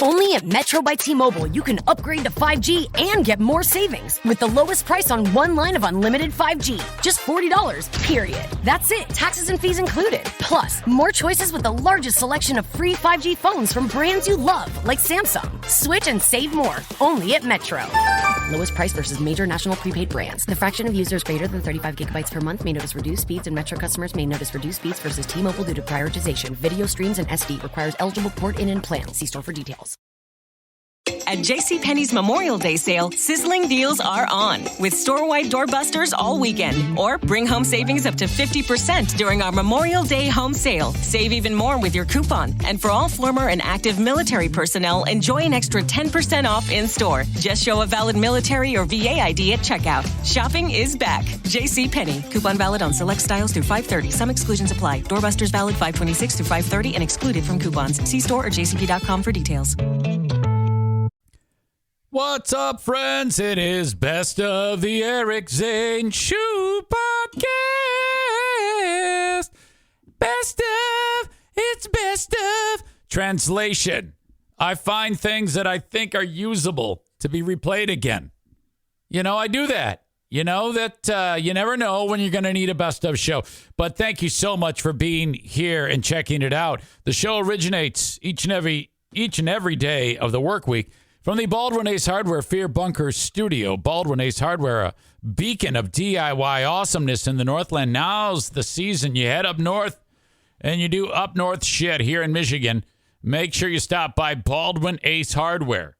Only at Metro by T-Mobile, you can upgrade to 5G and get more savings with the lowest price on one line of unlimited 5G. Just $40, period. That's it. Taxes and fees included. Plus, more choices with the largest selection of free 5G phones from brands you love, like Samsung. Switch and save more. Only at Metro. Lowest price versus major national prepaid brands. The fraction of users greater than 35 gigabytes per month may notice reduced speeds, and Metro customers may notice reduced speeds versus T-Mobile due to prioritization. Video streams and SD requires eligible port-in and plan. See store for details. At Jcpenney's Memorial Day sale, sizzling deals are on, with store-wide doorbusters all weekend. Or bring home savings up to 50% during our Memorial Day home sale. Save even more with your coupon. And for all former and active military personnel, enjoy an extra 10% off in-store. Just show a valid military or VA ID at checkout. Shopping is back. Jcpenney. Coupon valid on select styles through 5/30. Some exclusions apply. Doorbusters valid 5/26 through 5/30 and excluded from coupons. See store or jcp.com for details. What's up, friends? It is Best of the Eric Zane Show podcast. It's best of. Translation: I find things that I think are usable to be replayed again. You know, I do that. You know that you never know when you're going to need a best of show. But thank you so much for being here and checking it out. The show originates each and every day of the work week from the Baldwin Ace Hardware Fear Bunker Studio. Baldwin Ace Hardware, a beacon of DIY awesomeness in the Northland. Now's the season. You head up north and you do up north shit here in Michigan. Make sure you stop by Baldwin Ace Hardware.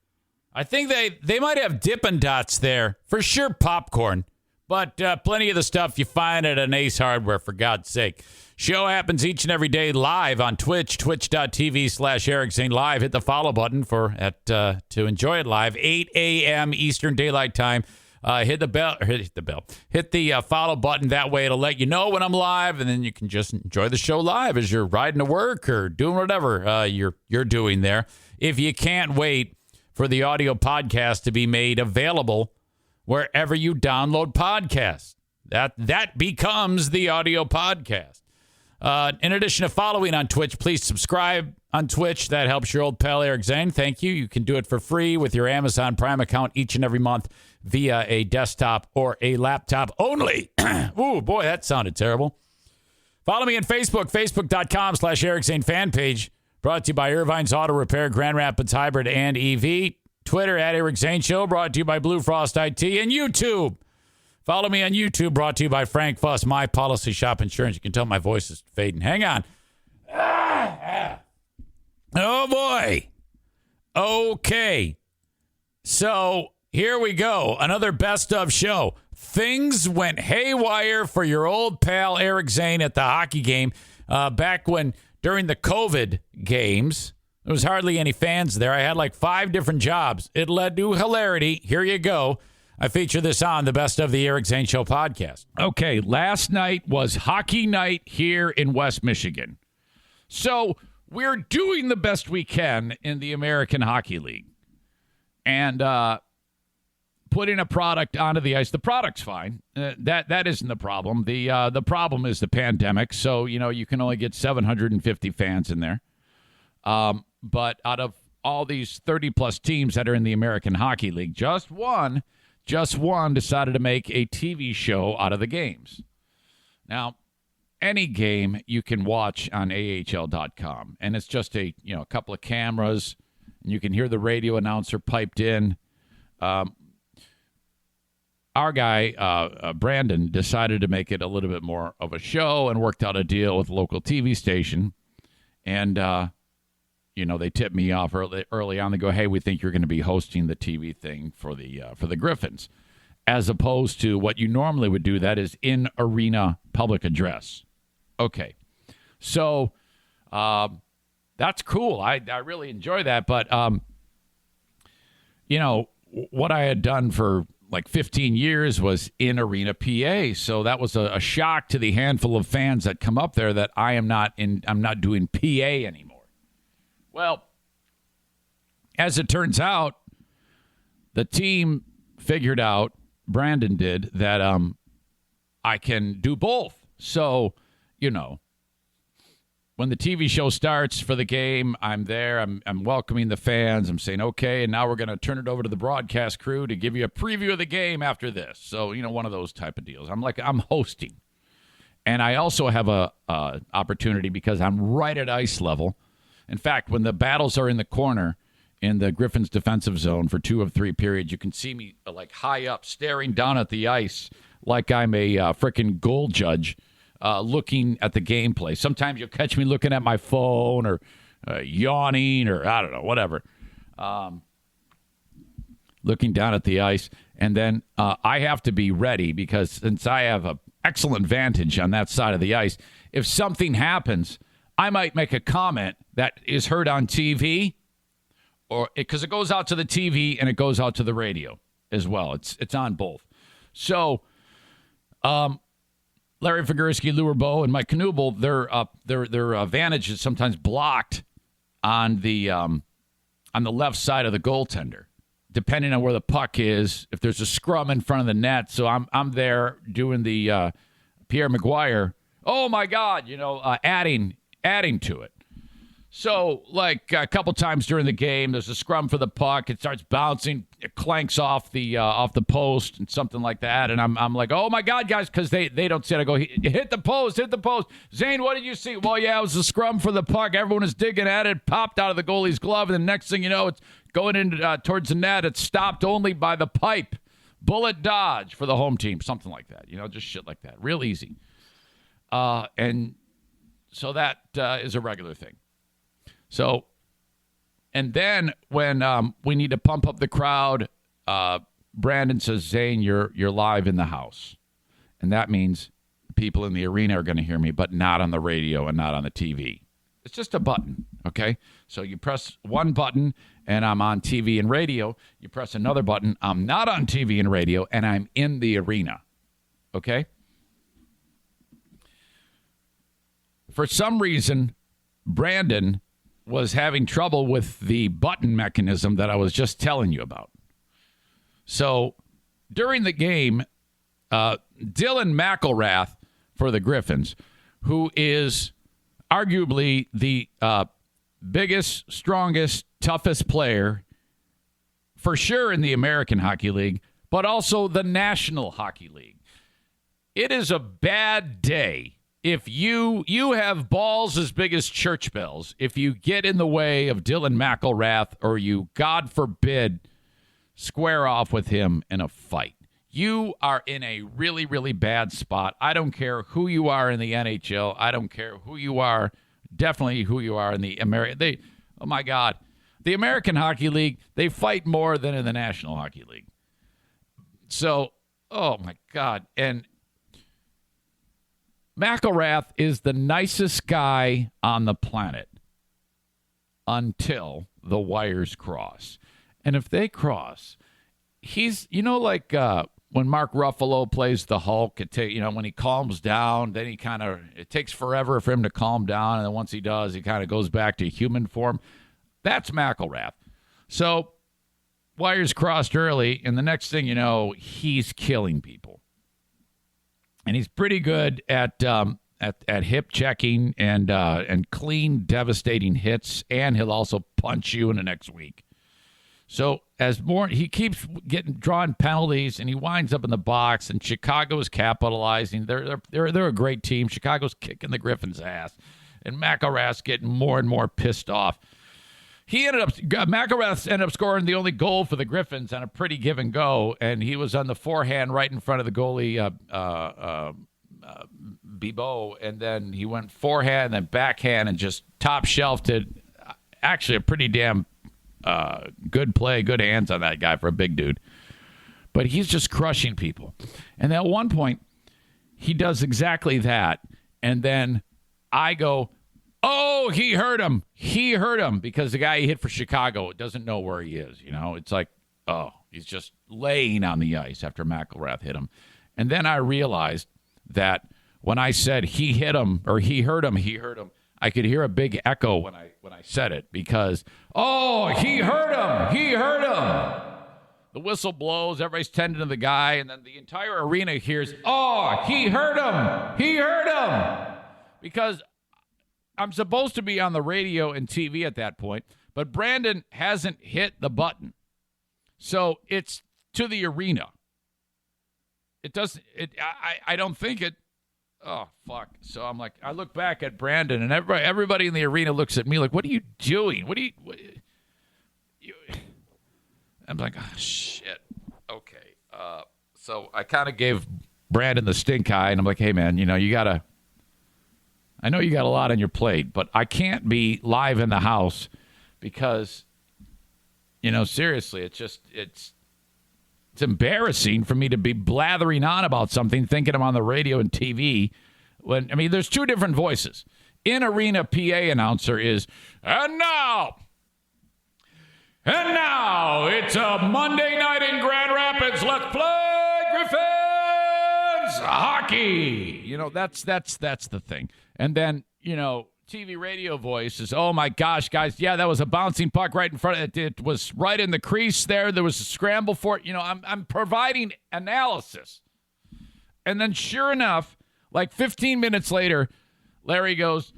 I think they might have Dippin' Dots there. For sure popcorn. But plenty of the stuff you find at an Ace Hardware, for God's sake. Show happens each and every day live on Twitch, twitch.tv/Eric Zane Live. Hit the follow button to enjoy it live. 8 a.m. Eastern Daylight Time. Hit the follow button. That way it'll let you know when I'm live, and then you can just enjoy the show live as you're riding to work or doing whatever you're doing there. If you can't wait for the audio podcast to be made available wherever you download podcasts, that becomes the audio podcast. In addition to following on Twitch, please subscribe on Twitch. That helps your old pal Eric Zane. Thank you. You can do it for free with your Amazon Prime account each and every month via a desktop or a laptop only. Ooh, boy, that sounded terrible. Follow me on Facebook, facebook.com/Eric Zane fan page. Brought to you by Irvine's Auto Repair, Grand Rapids Hybrid and EV. Twitter @Eric Zane Show, brought to you by Blue Frost IT. And YouTube. Follow me on YouTube, brought to you by Frank Fuss, My Policy Shop Insurance. You can tell my voice is fading. Hang on. Oh, boy. Okay. So here we go. Another best of show. Things went haywire for your old pal Eric Zane at the hockey game back when, during the COVID games, there was hardly any fans there. I had like 5 different jobs. It led to hilarity. Here you go. I feature this on the Best of the Eric Zane Show podcast. Okay, last night was hockey night here in West Michigan. So we're doing the best we can in the American Hockey League. And putting a product onto the ice. The product's fine. That isn't the problem. The problem is the pandemic. So, you can only get 750 fans in there. But out of all these 30-plus teams that are in the American Hockey League, just one decided to make a TV show out of the games. Now, any game you can watch on AHL.com, and it's just a couple of cameras, and you can hear the radio announcer piped in. Our guy, Brandon, decided to make it a little bit more of a show and worked out a deal with a local TV station. And, they tipped me off early on. They go, hey, we think you're going to be hosting the TV thing for the Griffins, as opposed to what you normally would do, that is in-arena public address. Okay. So that's cool. I really enjoy that. But, what I had done for like 15 years was in-arena PA. So that was a shock to the handful of fans that come up there that I'm not doing PA anymore. Well, as it turns out, the team figured out, Brandon did, that when the TV show starts for the game, I'm there. I'm welcoming the fans. I'm saying, okay, and now we're going to turn it over to the broadcast crew to give you a preview of the game after this. So, one of those type of deals. I'm hosting. And I also have a opportunity because I'm right at ice level. In fact, when the battles are in the corner in the Griffins defensive zone for 2 of 3 periods, you can see me like high up staring down at the ice like I'm a freaking goal judge. Looking at the gameplay. Sometimes you'll catch me looking at my phone or yawning or I don't know, whatever. Looking down at the ice. And then I have to be ready because since I have an excellent vantage on that side of the ice, if something happens, I might make a comment that is heard on TV or because it goes out to the TV and it goes out to the radio as well. It's on both. So, Larry Figursky, Lou Bow, and Mike Knuble, their vantage is sometimes blocked on the left side of the goaltender, depending on where the puck is. If there's a scrum in front of the net, so I'm there doing the Pierre Maguire. Oh my God, adding to it. So like a couple times during the game, there's a scrum for the puck. It starts bouncing, it clanks off the post and something like that. And I'm like, oh my God, guys, because they don't see it. I go, hit the post. Zane, what did you see? Well, yeah, it was a scrum for the puck. Everyone is digging at it. Popped out of the goalie's glove, and the next thing you know, it's going in towards the net. It's stopped only by the pipe. Bullet dodge for the home team, something like that. Just shit like that. Real easy. And so that is a regular thing. So, and then when we need to pump up the crowd, Brandon says, Zane, you're live in the house. And that means people in the arena are going to hear me, but not on the radio and not on the TV. It's just a button, okay? So you press one button, and I'm on TV and radio. You press another button, I'm not on TV and radio, and I'm in the arena, okay? For some reason, Brandon was having trouble with the button mechanism that I was just telling you about. So during the game, Dylan McElrath for the Griffins, who is arguably the biggest, strongest, toughest player for sure in the American Hockey League, but also the National Hockey League. It is a bad day if you have balls as big as church bells, if you get in the way of Dylan McElrath or you, God forbid, square off with him in a fight, you are in a really, really bad spot. I don't care who you are in the NHL. I don't care who you are, definitely who you are in the American. Oh, my God. The American Hockey League, they fight more than in the National Hockey League. So, oh, my God. And McElrath is the nicest guy on the planet until the wires cross. And if they cross, he's, like when Mark Ruffalo plays the Hulk, when he calms down, then it takes forever for him to calm down. And then once he does, he kind of goes back to human form. That's McElrath. So wires crossed early, and the next thing you know, he's killing people. And he's pretty good at hip checking and clean, devastating hits, and he'll also punch you in the next week. So he keeps drawing penalties, and he winds up in the box. And Chicago is capitalizing. They're a great team. Chicago's kicking the Griffins' ass, and McElrath's getting more and more pissed off. McElrath ended up scoring the only goal for the Griffins on a pretty give and go, and he was on the forehand right in front of the goalie, Bibeau, and then he went forehand, then backhand, and just top shelved it. Actually, a pretty damn good play, good hands on that guy for a big dude. But he's just crushing people. And at one point, he does exactly that, and then I go, oh, he hurt him. He hurt him because the guy he hit for Chicago doesn't know where he is. It's like, oh, he's just laying on the ice after McElrath hit him. And then I realized that when I said he hit him or he hurt him, I could hear a big echo when I said it because, oh, he hurt him. The whistle blows. Everybody's tending to the guy. And then the entire arena hears, oh, he hurt him. Because I'm supposed to be on the radio and TV at that point, but Brandon hasn't hit the button. So it's to the arena. It doesn't, I don't think it, oh, fuck. So I'm like, I look back at Brandon, and everybody in the arena looks at me like, what are you doing? I'm like, oh, shit. Okay. So I kind of gave Brandon the stink eye, and I'm like, hey, man, I know you got a lot on your plate, but I can't be live in the house because, seriously, it's embarrassing for me to be blathering on about something, thinking I'm on the radio and TV. There's two different voices. In-arena PA announcer is, and now, it's a Monday night in Grand Rapids. Let's play Griffins hockey. That's the thing. And then, TV radio voice is, oh, my gosh, guys, yeah, that was a bouncing puck right in front of it. It was right in the crease there. There was a scramble for it. I'm providing analysis. And then sure enough, like 15 minutes later, Larry goes,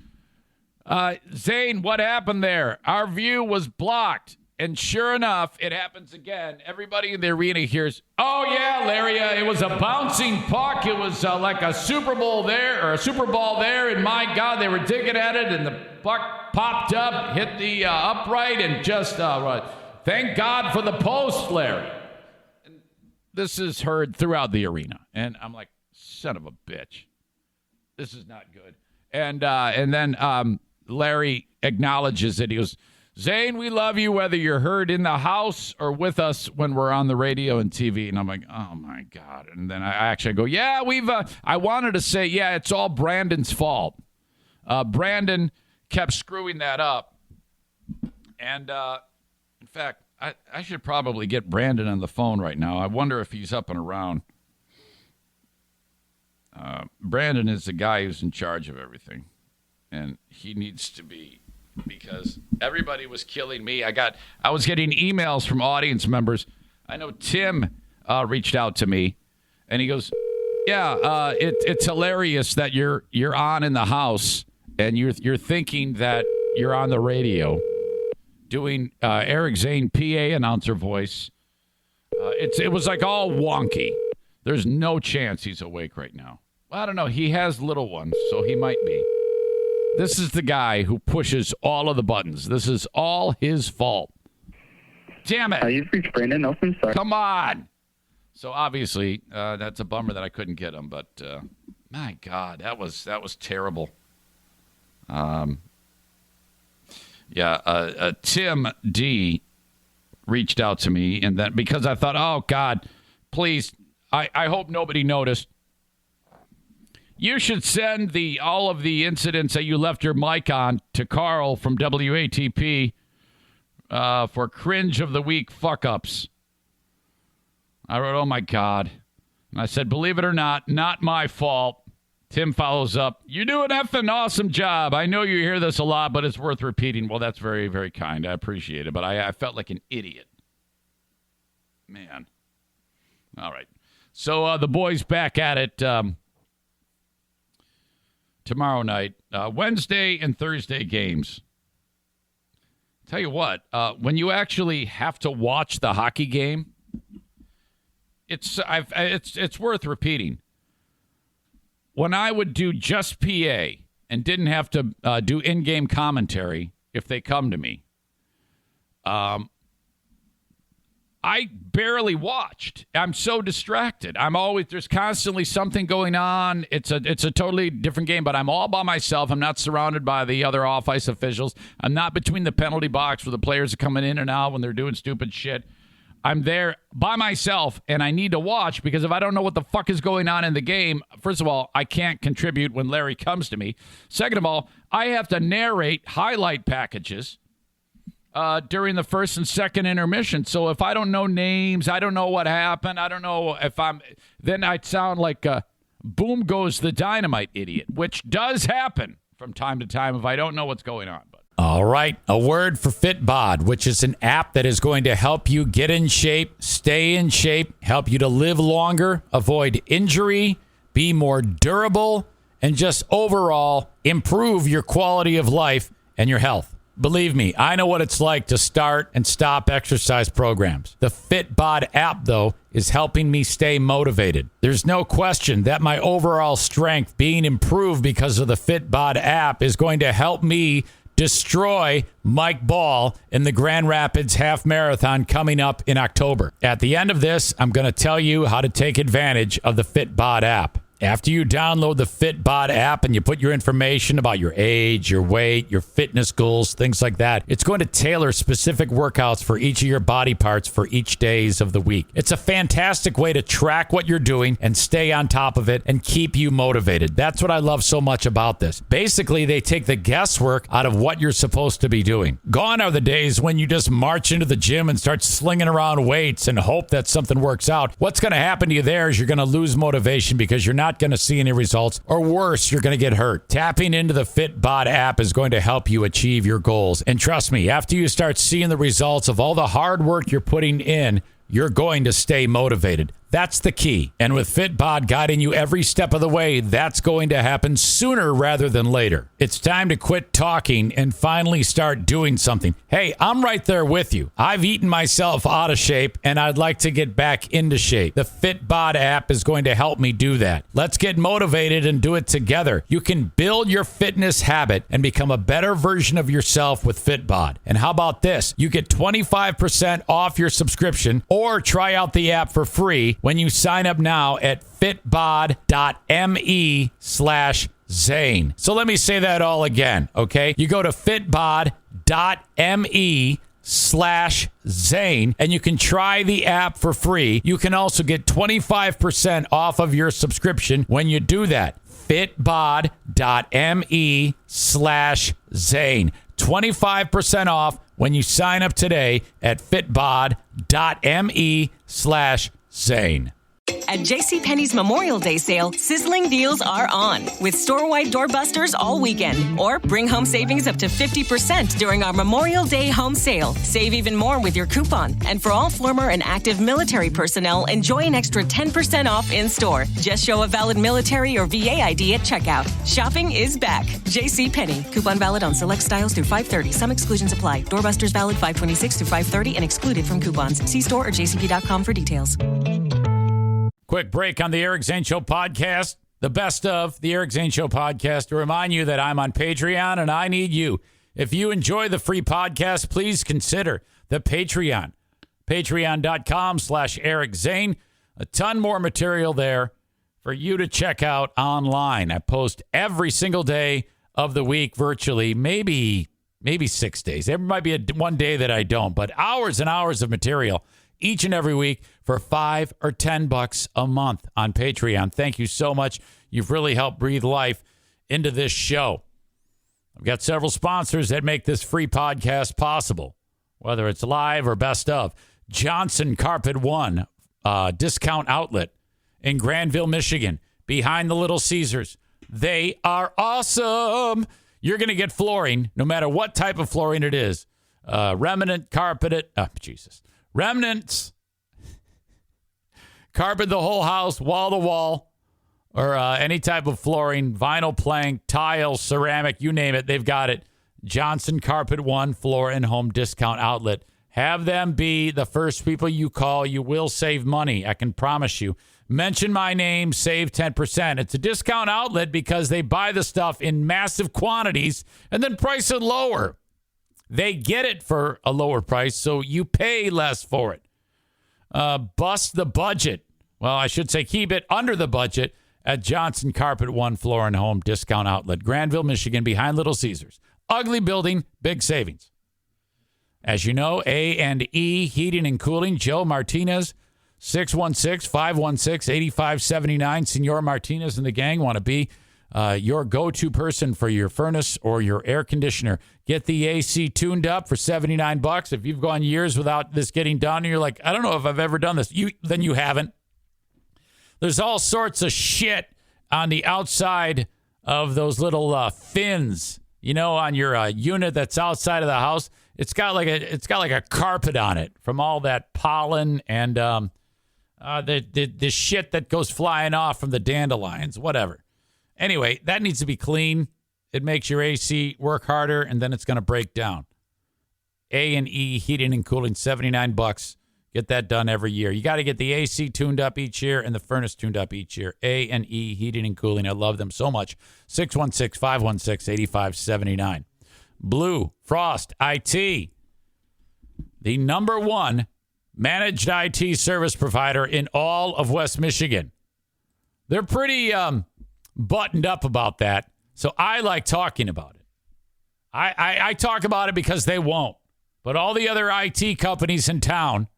Zane, what happened there? Our view was blocked. And sure enough, it happens again. Everybody in the arena hears, oh, yeah, Larry, it was a bouncing puck. It was like a Super Bowl there, or a Super Ball there. And my God, they were digging at it, and the puck popped up, hit the upright, and just, thank God for the post, Larry. And this is heard throughout the arena. And I'm like, son of a bitch. This is not good. And then Larry acknowledges it. He goes, Zane, we love you whether you're heard in the house or with us when we're on the radio and TV. And I'm like, oh, my God. And then I go, yeah, I wanted to say, yeah, it's all Brandon's fault. Brandon kept screwing that up. And, in fact, I should probably get Brandon on the phone right now. I wonder if he's up and around. Brandon is the guy who's in charge of everything. And he needs to be. Because everybody was killing me. I was getting emails from audience members. I know Tim reached out to me, and he goes, "Yeah, it's hilarious that you're on in the house, and you're thinking that you're on the radio, doing Eric Zane PA announcer voice. It was like all wonky. There's no chance he's awake right now. Well, I don't know. He has little ones, so he might be." This is the guy who pushes all of the buttons. This is all his fault. Damn it. You've reached Brandon Nelson. Sorry. Come on. So obviously, that's a bummer that I couldn't get him. But my God, that was terrible. Tim D reached out to me, and then because I thought, oh God, please, I hope nobody noticed. You should send all of the incidents that you left your mic on to Carl from WATP for cringe of the week fuck-ups. I wrote, oh, my God. And I said, believe it or not my fault. Tim follows up, you do an effing awesome job. I know you hear this a lot, but it's worth repeating. Well, that's very, very kind. I appreciate it. But I felt like an idiot. Man. All right. So the boys back at it tomorrow night, Wednesday and Thursday games. Tell you what, when you actually have to watch the hockey game, it's worth repeating. When I would do just PA and didn't have to do in-game commentary if they come to me, I barely watched. I'm so distracted. There's constantly something going on. It's a totally different game, but I'm all by myself. I'm not surrounded by the other off-ice officials. I'm not between the penalty box where the players are coming in and out when they're doing stupid shit. I'm there by myself, and I need to watch because if I don't know what the fuck is going on in the game, first of all, I can't contribute when Larry comes to me. Second of all, I have to narrate highlight packages during the first and second intermission. So if I don't know names, I don't know what happened, I don't know then I'd sound like a boom goes the dynamite idiot, which does happen from time to time if I don't know what's going on. All right, a word for Fitbod, which is an app that is going to help you get in shape, stay in shape, help you to live longer, avoid injury, be more durable, and just overall improve your quality of life and your health. Believe me, I know what it's like to start and stop exercise programs. The Fitbod app, though, is helping me stay motivated. There's no question that my overall strength being improved because of the Fitbod app is going to help me destroy Mike Ball in the Grand Rapids Half Marathon coming up in October. At the end of this, I'm going to tell you how to take advantage of the Fitbod app. After you download the Fitbod app and you put your information about your age, your weight, your fitness goals, things like that, it's going to tailor specific workouts for each of your body parts for each days of the week. It's a fantastic way to track what you're doing and stay on top of it and keep you motivated. That's what I love so much about this. Basically, they take the guesswork out of what you're supposed to be doing. Gone are the days when you just march into the gym and start slinging around weights and hope that something works out. What's going to happen to you there is you're going to lose motivation because you're not going to see any results, or worse, you're going to get hurt. Tapping into the Fitbod app is going to help you achieve your goals. And trust me, after you start seeing the results of all the hard work you're putting in, you're going to stay motivated. That's the key. And with Fitbod guiding you every step of the way, that's going to happen sooner rather than later. It's time to quit talking and finally start doing something. Hey, I'm right there with you. I've eaten myself out of shape and I'd like to get back into shape. The Fitbod app is going to help me do that. Let's get motivated and do it together. You can build your fitness habit and become a better version of yourself with Fitbod. And how about this? You get 25% off your subscription or try out the app for free when you sign up now at fitbod.me/Zane. So let me say that all again, okay? You go to fitbod.me/Zane and you can try the app for free. You can also get 25% off of your subscription when you do that. fitbod.me/Zane. 25% off when you sign up today at fitbod.me/Zane. At Jcpenney's Memorial Day sale, sizzling deals are on with store-wide doorbusters all weekend. Or bring home savings up to 50% during our Memorial Day home sale. Save even more with your coupon. And for all former and active military personnel, enjoy an extra 10% off in-store. Just show a valid military or VA ID at checkout. Shopping is back. Jcpenney. Coupon valid on select styles through 5/30. Some exclusions apply. Doorbusters valid 5/26 through 5/30 and excluded from coupons. See store or jcp.com for details. Quick break on the Eric Zane Show podcast, the best of the Eric Zane Show podcast, to remind you that I'm on Patreon and I need you. If you enjoy the free podcast, please consider the Patreon. Patreon.com/Eric Zane. A ton more material there for you to check out online. I post every single day of the week virtually, maybe 6 days. There might be one day that I don't, but hours and hours of material each and every week for $5 or $10 a month on Patreon. Thank you so much. You've really helped breathe life into this show. I've got several sponsors that make this free podcast possible, whether it's live or best of. Johnson Carpet One, discount outlet in Granville, Michigan, behind the Little Caesars. They are awesome. You're going to get flooring, no matter what type of flooring it is. Remnant carpeted. Remnants. Carpet the whole house, wall to wall, or any type of flooring, vinyl plank, tile, ceramic, you name it, they've got it. Johnson Carpet One Floor and Home Discount Outlet. Have them be the first people you call. You will save money, I can promise you. Mention my name, save 10%. It's a discount outlet because they buy the stuff in massive quantities and then price it lower. They get it for a lower price, so you pay less for it. Bust the budget. Well, I should say keep it under the budget at Johnson Carpet One Floor and Home Discount Outlet, Granville, Michigan, behind Little Caesars. Ugly building, big savings. As you know, A&E Heating and Cooling, Joe Martinez, 616-516-8579. Senor Martinez and the gang want to be your go-to person for your furnace or your air conditioner. Get the AC tuned up for $79. If you've gone years without this getting done and you're like, I don't know if I've ever done this, then you haven't. There's all sorts of shit on the outside of those little fins, on your unit that's outside of the house. It's got like a carpet on it from all that pollen and the shit that goes flying off from the dandelions, whatever. Anyway, that needs to be clean. It makes your AC work harder, and then it's going to break down. A&E Heating and Cooling, $79. Get that done every year. You got to get the AC tuned up each year and the furnace tuned up each year. A&E Heating and Cooling. I love them so much. 616-516-8579. Blue Frost IT, the number one managed IT service provider in all of West Michigan. They're pretty buttoned up about that, so I like talking about it. I talk about it because they won't. But all the other IT companies in town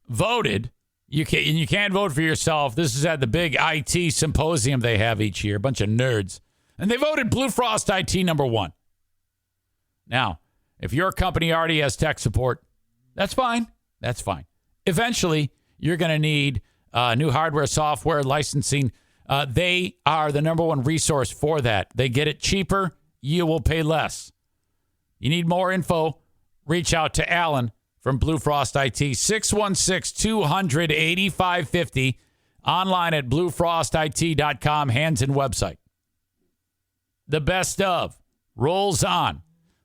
voted. You can't vote for yourself. This is at the big IT symposium they have each year, a bunch of nerds. And they voted Blue Frost IT number one. Now, if your company already has tech support, that's fine. That's fine. Eventually, you're going to need new hardware, software, licensing. They are the number one resource for that. They get it cheaper. You will pay less. You need more info? Reach out to Alan from Blue Frost IT, 616-200-8550, online at bluefrostit.com, hands and website. The best of rolls on.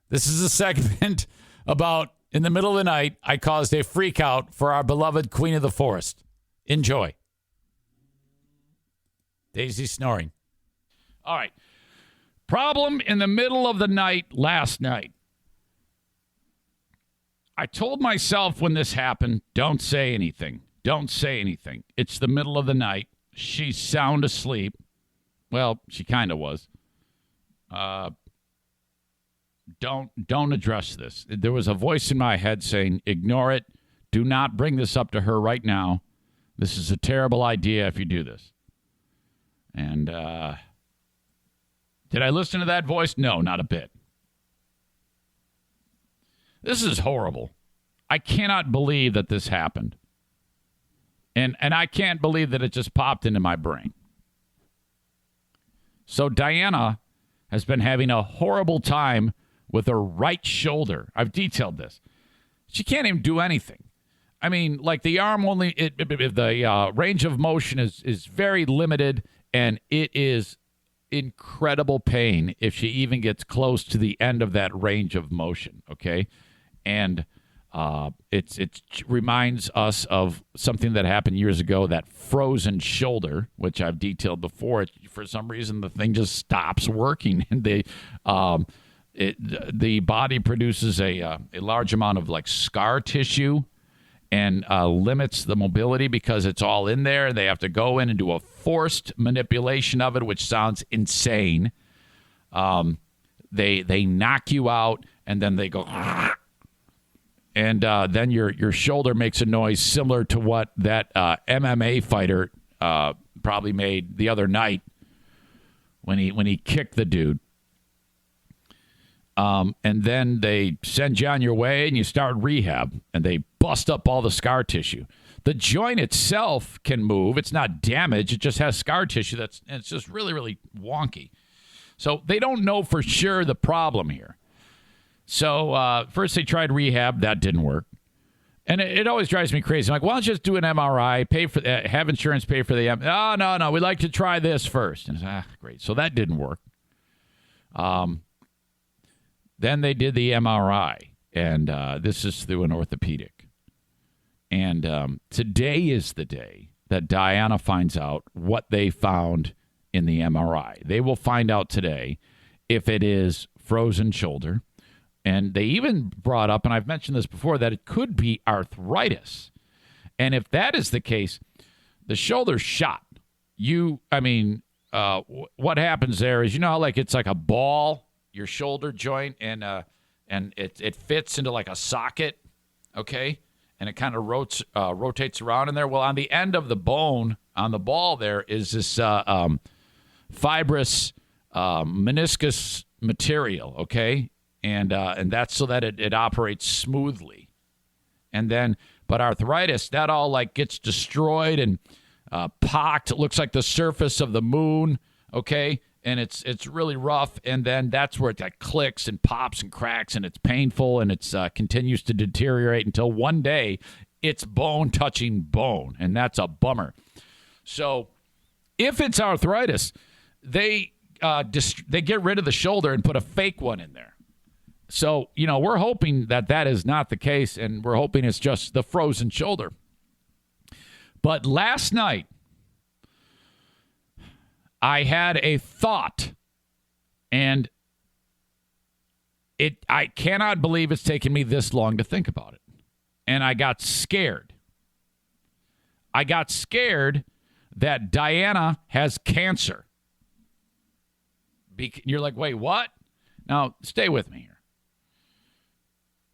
This is a segment about, in the middle of the night, I caused a freak out for our beloved Queen of the Forest. Enjoy. Daisy snoring. All right. Problem in the middle of the night last night. I told myself when this happened, don't say anything. Don't say anything. It's the middle of the night. She's sound asleep. Well, she kind of was. Don't address this. There was a voice in my head saying, ignore it. Do not bring this up to her right now. This is a terrible idea if you do this. And did I listen to that voice? No, not a bit. This is horrible. I cannot believe that this happened. And I can't believe that it just popped into my brain. So Diana has been having a horrible time with her right shoulder. I've detailed this. She can't even do anything. I mean, like the arm only, the range of motion is very limited, and it is incredible pain if she even gets close to the end of that range of motion, okay? And it reminds us of something that happened years ago, that frozen shoulder, which I've detailed before. For some reason, the thing just stops working, and the body produces a large amount of like scar tissue and limits the mobility because it's all in there. They have to go in and do a forced manipulation of it, which sounds insane. They knock you out, and then they go, and then your shoulder makes a noise similar to what that MMA fighter probably made the other night when he kicked the dude. And then they send you on your way, and you start rehab, and they bust up all the scar tissue. The joint itself can move. It's not damaged. It just has scar tissue. It's just really, really wonky. So they don't know for sure the problem here. So first they tried rehab. That didn't work. And it always drives me crazy. I'm like, why don't you just do an MRI, pay for have insurance pay for the no, we'd like to try this first. And great. So that didn't work. Then they did the MRI, and this is through an orthopedic. And today is the day that Diana finds out what they found in the MRI. They will find out today if it is frozen shoulder. And they even brought up, and I've mentioned this before, that it could be arthritis. And if that is the case, the shoulder's shot. What happens there is, you know how like it's like a ball, your shoulder joint, and it fits into like a socket, okay? And it kind of rotates around in there. Well, on the end of the bone, on the ball there, is this fibrous meniscus material, okay? And that's so that it operates smoothly. And then, but arthritis, that all like gets destroyed and pocked. It looks like the surface of the moon, okay? And it's really rough, and then that's where it clicks and pops and cracks, and it's painful, and it continues to deteriorate until one day it's bone touching bone, and that's a bummer. So if it's arthritis, they get rid of the shoulder and put a fake one in there. So, we're hoping that is not the case, and we're hoping it's just the frozen shoulder. But last night, I had a thought, and I cannot believe it's taken me this long to think about it. And I got scared. I got scared that Diana has cancer. You're like, wait, what? Now, stay with me here.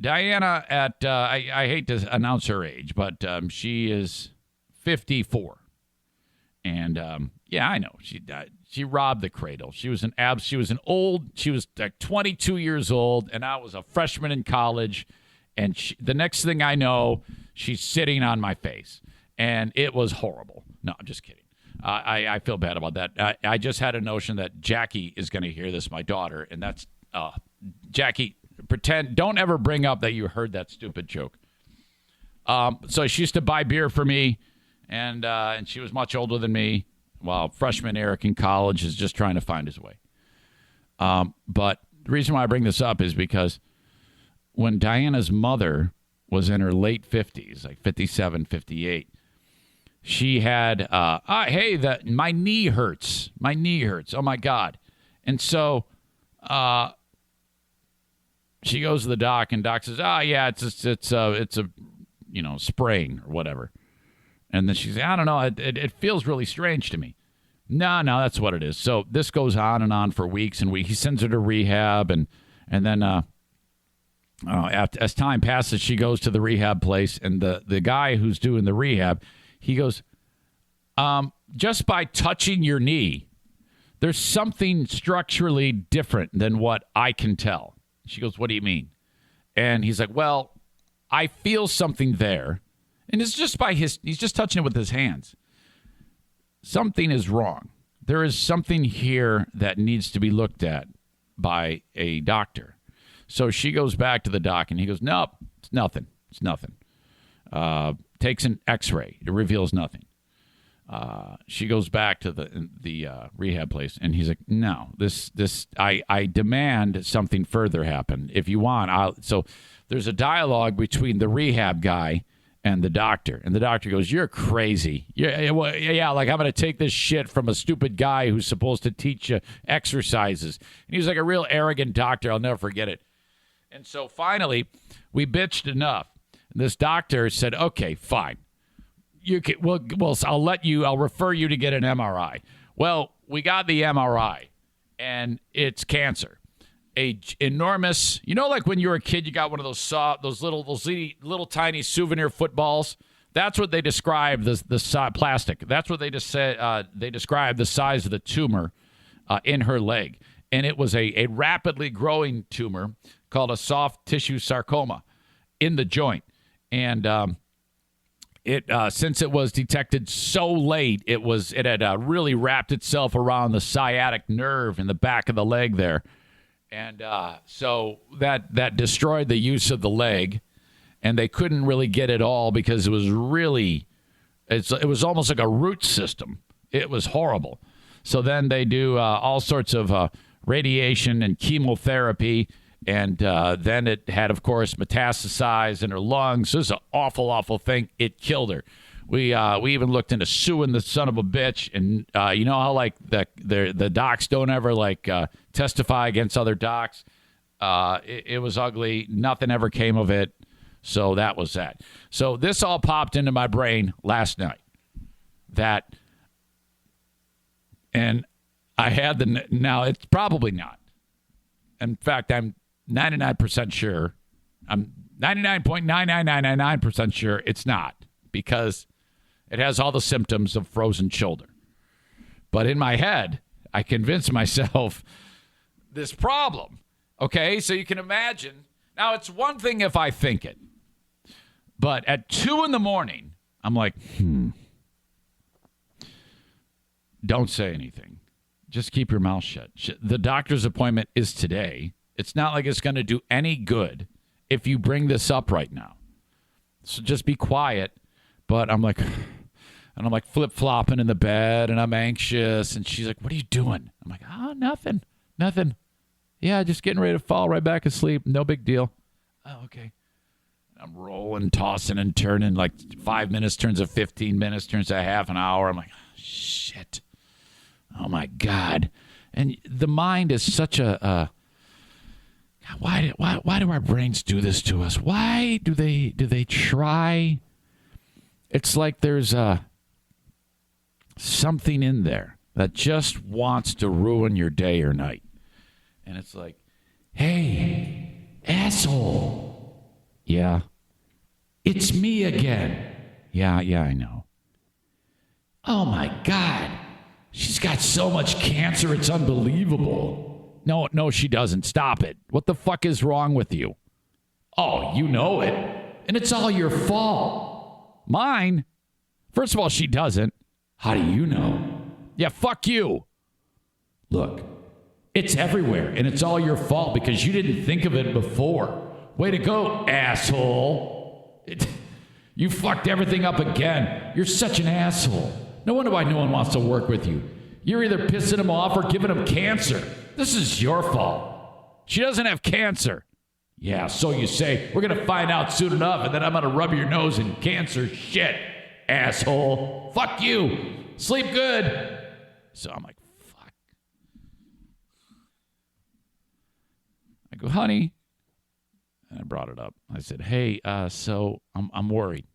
Diana I hate to announce her age, but she is 54. And, yeah, I know. She robbed the cradle. She was like 22 years old, and I was a freshman in college. And the next thing I know, she's sitting on my face. And it was horrible. No, I'm just kidding. I feel bad about that. I just had a notion that Jackie is going to hear this, my daughter. And that's, Jackie, don't ever bring up that you heard that stupid joke. So she used to buy beer for me, and she was much older than me. While freshman Eric in college is just trying to find his way. But the reason why I bring this up is because when Diana's mother was in her late 50s, like 57, 58, she had, hey, my knee hurts. My knee hurts. Oh, my God. And so she goes to the doc, and doc says, yeah, it's a sprain or whatever. And then she says, I don't know, it feels really strange to me. No, that's what it is. So this goes on and on for weeks and weeks. He sends her to rehab, and then as time passes, she goes to the rehab place, and the guy who's doing the rehab, he goes, just by touching your knee, there's something structurally different than what I can tell. She goes, what do you mean? And he's like, well, I feel something there. And it's just he's just touching it with his hands. Something is wrong. There is something here that needs to be looked at by a doctor. So she goes back to the doc, and he goes, nope, it's nothing. It's nothing. Takes an x-ray. It reveals nothing. She goes back to the rehab place, and he's like, no, I demand something further happen. If you want, so there's a dialogue between the rehab guy and the doctor. And the doctor goes, you're crazy. Yeah, like I'm going to take this shit from a stupid guy who's supposed to teach you exercises. And he's like a real arrogant doctor. I'll never forget it. And so finally, we bitched enough. And this doctor said, okay, fine. I'll refer you to get an MRI. Well, we got the MRI, and it's cancer. Enormous, like when you were a kid, you got one of those little tiny souvenir footballs. That's what they describe the plastic. That's what they just said. They described the size of the tumor in her leg, and it was a rapidly growing tumor called a soft tissue sarcoma in the joint. And since it was detected so late, it had really wrapped itself around the sciatic nerve in the back of the leg there. And so that destroyed the use of the leg, and they couldn't really get it all because it was almost like a root system. It was horrible. So then they do all sorts of radiation and chemotherapy, and then it had, of course, metastasized in her lungs. This is an awful, awful thing. It killed her. We even looked into suing the son of a bitch, and you know how like the docs don't ever testify against other docs. It was ugly. Nothing ever came of it. So that was that. So this all popped into my brain last night. And I had now it's probably not. In fact, I'm 99% sure. I'm 99.99999% sure it's not, because it has all the symptoms of frozen shoulder. But in my head, I convinced myself this problem. Okay, so you can imagine. Now, it's one thing if I think it. But at 2 a.m, I'm like, don't say anything. Just keep your mouth shut. The doctor's appointment is today. It's not like it's going to do any good if you bring this up right now. So just be quiet. But I'm like, And I'm like flip-flopping in the bed, and I'm anxious. And she's like, what are you doing? I'm like, oh, nothing. Yeah, just getting ready to fall right back asleep. No big deal. Oh, okay. I'm rolling, tossing, and turning. Like 5 minutes turns to 15 minutes, turns to half an hour. I'm like, oh, shit. Oh, my God. And the mind is such a... why do our brains do this to us? Why do they try? It's like there's something in there that just wants to ruin your day or night. And it's like, hey, asshole. Yeah. It's me again. Yeah, I know. Oh, my God. She's got so much cancer, it's unbelievable. No, she doesn't. Stop it. What the fuck is wrong with you? Oh, you know it. And it's all your fault. Mine? First of all, she doesn't. How do you know? Yeah, fuck you. Look, it's everywhere, and it's all your fault because you didn't think of it before. Way to go, asshole. You fucked everything up again. You're such an asshole. No wonder why no one wants to work with you. You're either pissing them off or giving them cancer. This is your fault. She doesn't have cancer. Yeah, so you say. We're going to find out soon enough, and then I'm going to rub your nose in cancer shit, asshole. Fuck you. Sleep good. So I'm like, fuck. I go, honey. And I brought it up. I said, hey, so I'm worried.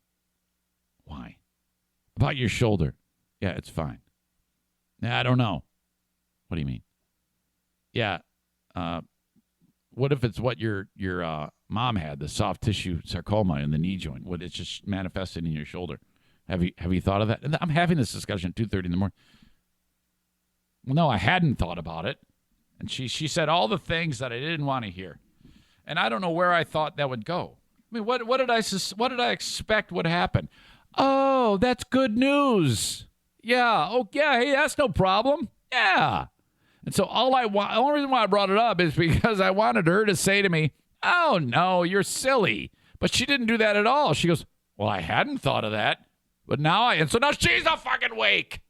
Why? About your shoulder. Yeah, it's fine. I don't know. What do you mean? Yeah. What if it's what your mom had, the soft tissue sarcoma in the knee joint? What it's just manifesting in your shoulder? Have you thought of that? And I'm having this discussion at 2:30 in the morning. Well, no, I hadn't thought about it. And she said all the things that I didn't want to hear. And I don't know where I thought that would go. I mean, what did I expect would happen? Oh, that's good news. Yeah. Oh, yeah. Hey, that's no problem. Yeah. And so the only reason why I brought it up is because I wanted her to say to me, oh, no, you're silly. But she didn't do that at all. She goes, well, I hadn't thought of that. But now and so now she's a fucking wake.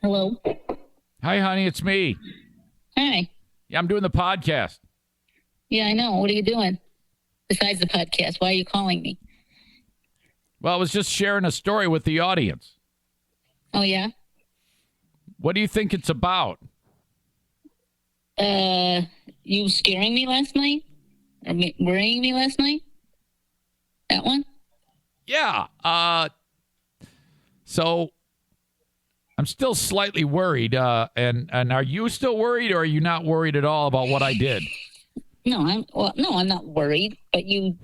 Hello. Hi, honey. It's me. Hi. Yeah, I'm doing the podcast. Yeah, I know. What are you doing besides the podcast? Why are you calling me? Well, I was just sharing a story with the audience. Oh, yeah? What do you think it's about? You scaring me last night? Or worrying me last night? That one? Yeah. So I'm still slightly worried. And are you still worried, or are you not worried at all about what I did? No, I'm not worried. But you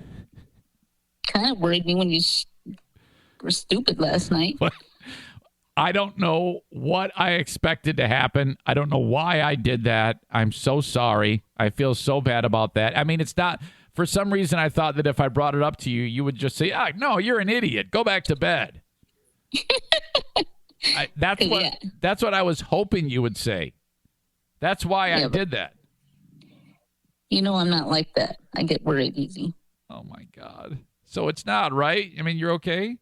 kind of worried me when you were stupid last night. What? I don't know what I expected to happen. I don't know why I did that. I'm so sorry. I feel so bad about that. I mean, it's not... For some reason, I thought that if I brought it up to you, you would just say, no, you're an idiot. Go back to bed. That's what I was hoping you would say. That's why I did that. You know I'm not like that. I get worried easy. Oh, my God. So it's not, right? I mean, you're okay?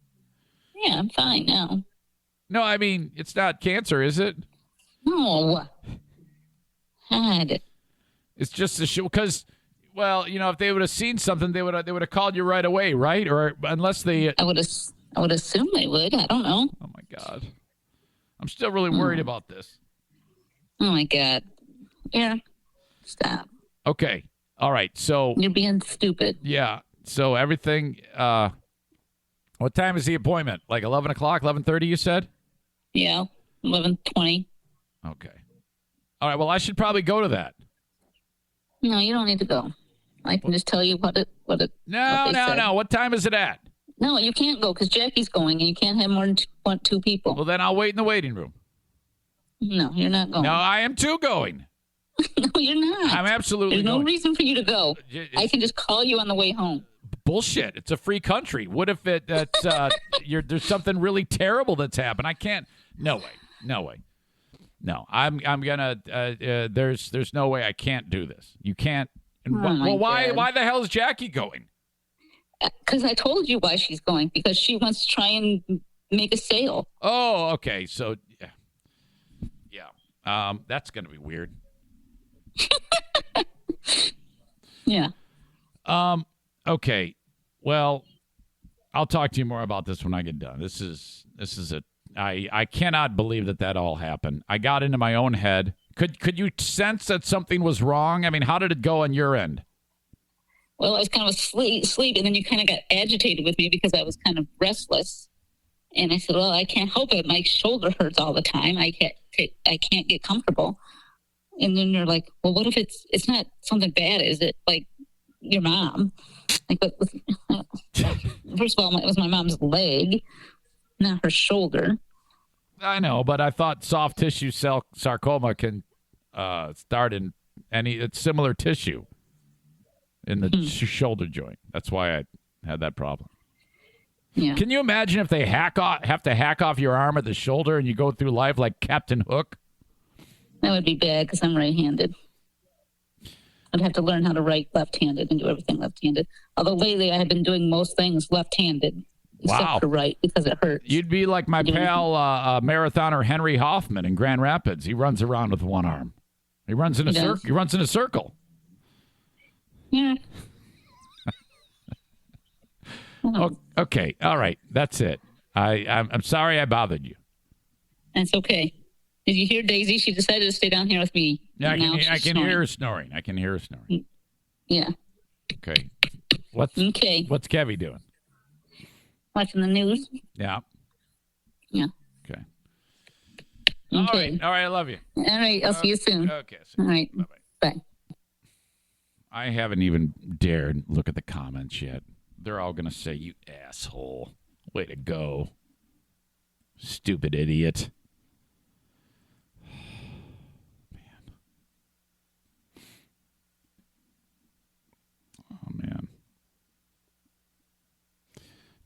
Yeah, I'm fine now. No, I mean, it's not cancer, is it? No. God. It's just a show because, well, you know, if they would have seen something, they would have called you right away, right? Or unless they... I would assume they would. I don't know. Oh, my God. I'm still really worried about this. Oh, my God. Yeah. Stop. Okay. All right. So... You're being stupid. Yeah. So everything... what time is the appointment? Like 11 o'clock, 11:30, you said? Yeah, 11:20. Okay. All right, well, I should probably go to that. No, you don't need to go. I can just tell you what they said. What time is it at? No, you can't go because Jackie's going, and you can't have more than two people. Well, then I'll wait in the waiting room. No, you're not going. No, I am too going. No, you're not. I'm absolutely There's going. no reason for you to go. I can just call you on the way home. Bullshit. It's a free country. What if there's something really terrible that's happened? I can't. No way. No, I'm gonna. There's no way I can't do this. You can't. And Oh, why the hell is Jackie going? Because I told you why she's going. Because she wants to try and make a sale. Oh, okay. So, yeah. That's gonna be weird. Yeah. Okay. Well, I'll talk to you more about this when I get done. I cannot believe that all happened. I got into my own head. Could you sense that something was wrong? I mean, how did it go on your end? Well, I was kind of asleep, and then you kind of got agitated with me because I was kind of restless. And I said, well, I can't help it. My shoulder hurts all the time. I can't get comfortable. And then you're like, well, what if it's not something bad? Is it like your mom? Like, first of all, it was my mom's leg, not her shoulder. I know, but I thought soft tissue sarcoma can start in it's similar tissue in the shoulder joint. That's why I had that problem. Yeah. Can you imagine if they have to hack off your arm at the shoulder and you go through life like Captain Hook? That would be bad because I'm right-handed. I'd have to learn how to write left-handed and do everything left-handed. Although lately I have been doing most things left-handed. Wow. Except for right because it hurts. You'd be like my pal, marathoner Henry Hoffman in Grand Rapids. He runs around with one arm. He runs in a circle. He runs in a circle. Yeah. Okay. All right. That's it. I'm sorry I bothered you. That's okay. Did you hear Daisy? She decided to stay down here with me. Yeah, I can hear her snoring. I can hear her snoring. Yeah. Okay. What's Kevy doing? Watching the news. Yeah. Yeah. Okay. Okay. All right. I love you. All right. I'll see you soon. Okay. All right. Bye-bye. Bye. I haven't even dared look at the comments yet. They're all going to say, you asshole. Way to go. Stupid idiot. Man.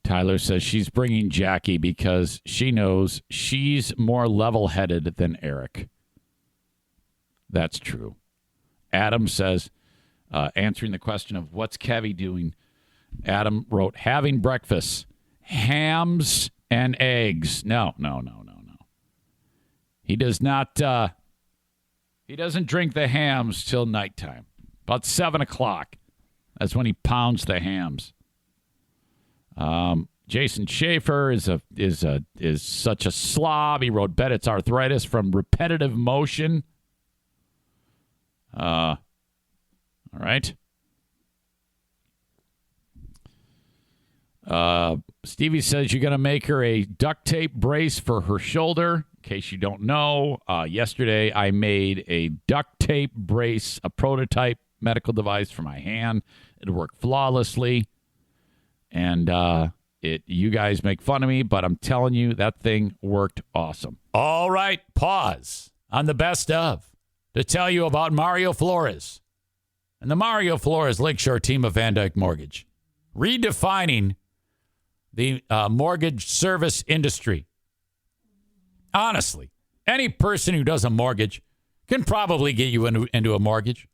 Tyler says she's bringing Jackie because she knows she's more level-headed than Eric. That's true. Adam says, answering the question of what's Kevy doing, Adam wrote, having breakfast, hams and eggs. No. He does not, he doesn't drink the hams till nighttime. About 7 o'clock. That's when he pounds the hams. Jason Schaefer is such a slob. He wrote, bet it's arthritis from repetitive motion. All right. Stevie says you're going to make her a duct tape brace for her shoulder. In case you don't know, yesterday I made a duct tape brace, a prototype medical device for my hand. It worked flawlessly. And you guys make fun of me, but I'm telling you, that thing worked awesome. All right, pause on the best of to tell you about Mario Flores and the Mario Flores Lakeshore team of Van Dyke Mortgage. Redefining the mortgage service industry. Honestly, any person who does a mortgage can probably get you into a mortgage.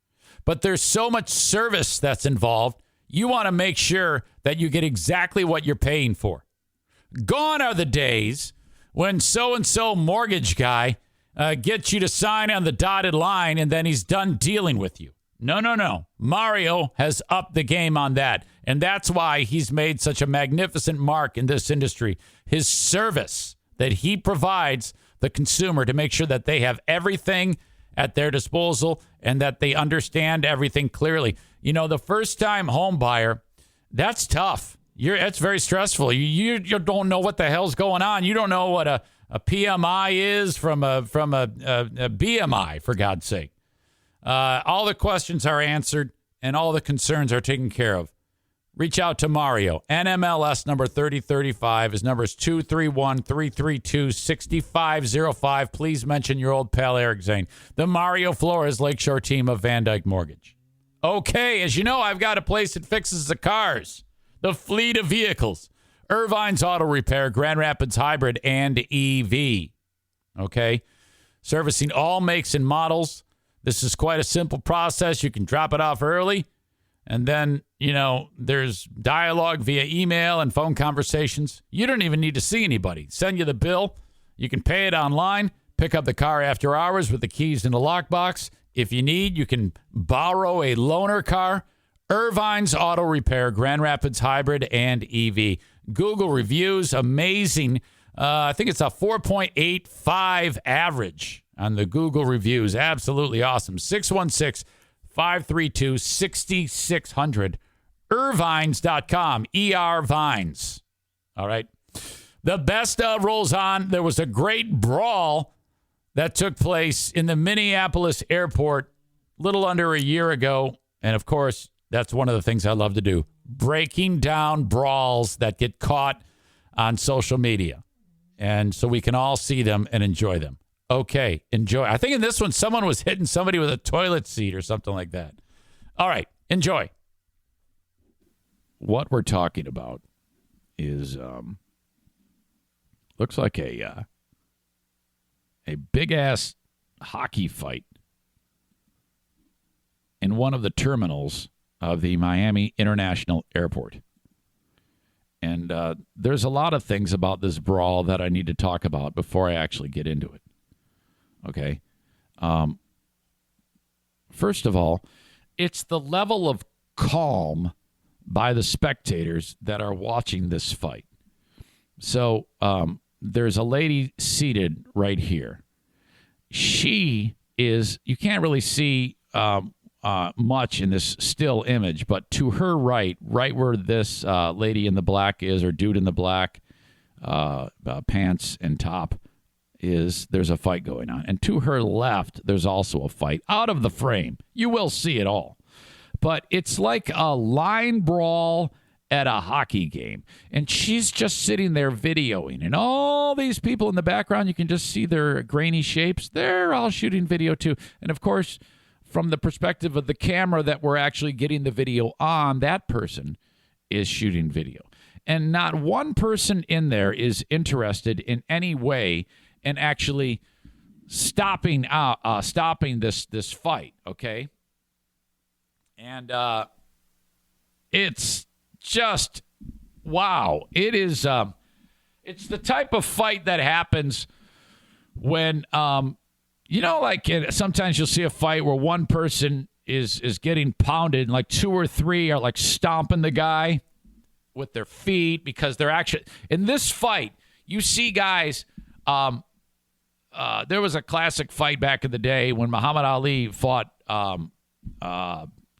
But there's so much service that's involved. You want to make sure that you get exactly what you're paying for. Gone are the days when so-and-so mortgage guy gets you to sign on the dotted line and then he's done dealing with you. No. Mario has upped the game on that. And that's why he's made such a magnificent mark in this industry. His service that he provides the consumer to make sure that they have everything at their disposal and that they understand everything clearly. You know, the first-time home buyer, that's tough. It's very stressful. You don't know what the hell's going on. You don't know what a PMI is from a BMI, for God's sake. All the questions are answered and all the concerns are taken care of. Reach out to Mario. NMLS number 3035. His number is 231-332-6505. Please mention your old pal Eric Zane. The Mario Flores Lakeshore team of Van Dyke Mortgage. Okay, as you know, I've got a place that fixes the cars, the fleet of vehicles. Irvine's Auto Repair, Grand Rapids Hybrid, and EV. Okay? servicing all makes and models. This is quite a simple process. You can drop it off early, and then, there's dialogue via email and phone conversations. You don't even need to see anybody. Send you the bill. You can pay it online, pick up the car after hours with the keys in the lockbox. If you need, you can borrow a loaner car. Irvine's Auto Repair, Grand Rapids Hybrid and EV. Google reviews, amazing. I think it's a 4.85 average on the Google reviews. Absolutely awesome. 616-532-6600. Irvines.com. Vines. All right. The best of rolls on. There was a great brawl that took place in the Minneapolis airport a little under a year ago. And, of course, that's one of the things I love to do. Breaking down brawls that get caught on social media. And so we can all see them and enjoy them. Okay, enjoy. I think in this one, someone was hitting somebody with a toilet seat or something like that. All right, enjoy. What we're talking about is looks like a big-ass hockey fight in one of the terminals of the Miami International Airport. And there's a lot of things about this brawl that I need to talk about before I actually get into it. Okay. First of all, it's the level of calm by the spectators that are watching this fight. So there's a lady seated right here. She is, you can't really see much in this still image, but to her right where this lady in the black is, or dude in the black pants and top is, there's a fight going on. And to her left, there's also a fight out of the frame. You will see it all. But it's like a line brawl at a hockey game. And she's just sitting there videoing. And all these people in the background, you can just see their grainy shapes. They're all shooting video too. And of course, from the perspective of the camera that we're actually getting the video on, that person is shooting video. And not one person in there is interested in any way in actually stopping this fight, okay? And it's just, wow. It is, it's the type of fight that happens when, sometimes you'll see a fight where one person is getting pounded and like two or three are like stomping the guy with their feet because they're actually, in this fight, you see guys, there was a classic fight back in the day when Muhammad Ali fought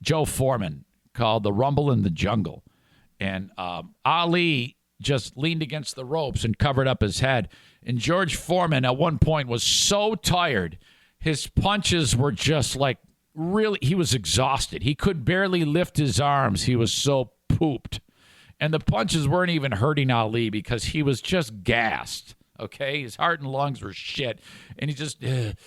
Joe Foreman called the Rumble in the Jungle. And Ali just leaned against the ropes and covered up his head. And George Foreman at one point was so tired, his punches were just like really, he was exhausted. He could barely lift his arms. He was so pooped. And the punches weren't even hurting Ali because he was just gassed. Okay, his heart and lungs were shit, and he just, and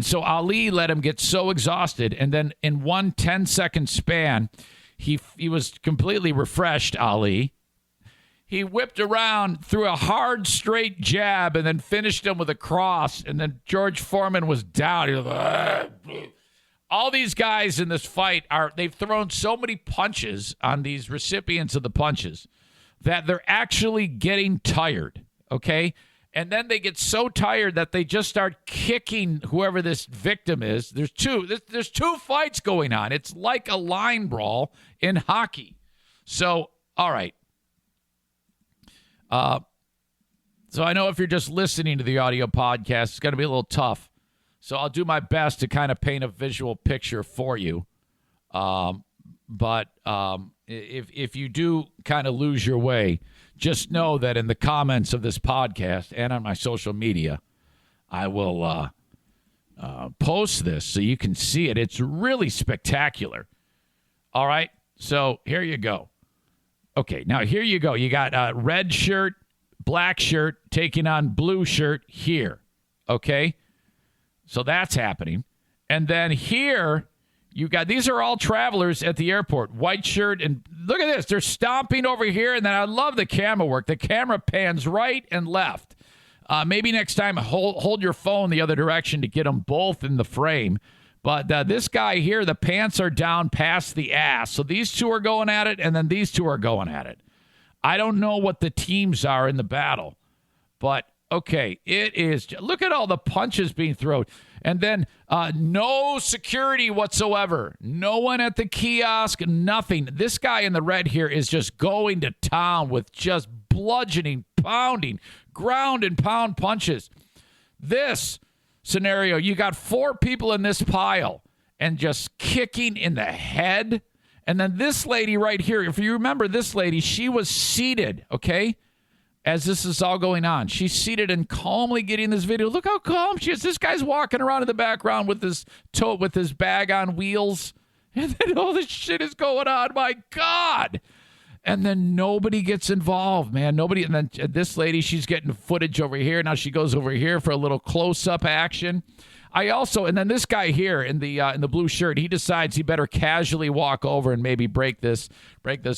so Ali let him get so exhausted, and then in 1 10-second span, he was completely refreshed. Ali, he whipped around, threw a hard straight jab, and then finished him with a cross, and then George Foreman was down. He was like, all these guys in this fight they've thrown so many punches on these recipients of the punches that they're actually getting tired. Okay, and then they get so tired that they just start kicking whoever this victim is. There's two fights going on. It's like a line brawl in hockey. So, all right. So I know if you're just listening to the audio podcast, it's going to be a little tough. So I'll do my best to kind of paint a visual picture for you. But if you do kind of lose your way, just know that in the comments of this podcast and on my social media, I will post this so you can see it. It's really spectacular. All right, so here you go. Okay, now here you go. You got red shirt, black shirt taking on blue shirt here. Okay, so that's happening. And then here you got, these are all travelers at the airport. White shirt, and look at this. They're stomping over here, and then I love the camera work. The camera pans right and left. Maybe next time hold your phone the other direction to get them both in the frame. But this guy here, the pants are down past the ass. So these two are going at it, and then these two are going at it. I don't know what the teams are in the battle. But, okay, it is. Look at all the punches being thrown. And then no security whatsoever. No one at the kiosk, nothing. This guy in the red here is just going to town with just bludgeoning, pounding, ground and pound punches. This scenario, you got 4 people in this pile and just kicking in the head. And then this lady right here, if you remember this lady, she was seated, okay, as this is all going on. She's seated and calmly getting this video. Look how calm she is. This guy's walking around in the background with his bag on wheels. And then all this shit is going on. My God. And then nobody gets involved, man. Nobody. And then this lady, she's getting footage over here. Now she goes over here for a little close-up action. And then this guy here in the blue shirt, he decides he better casually walk over and maybe break this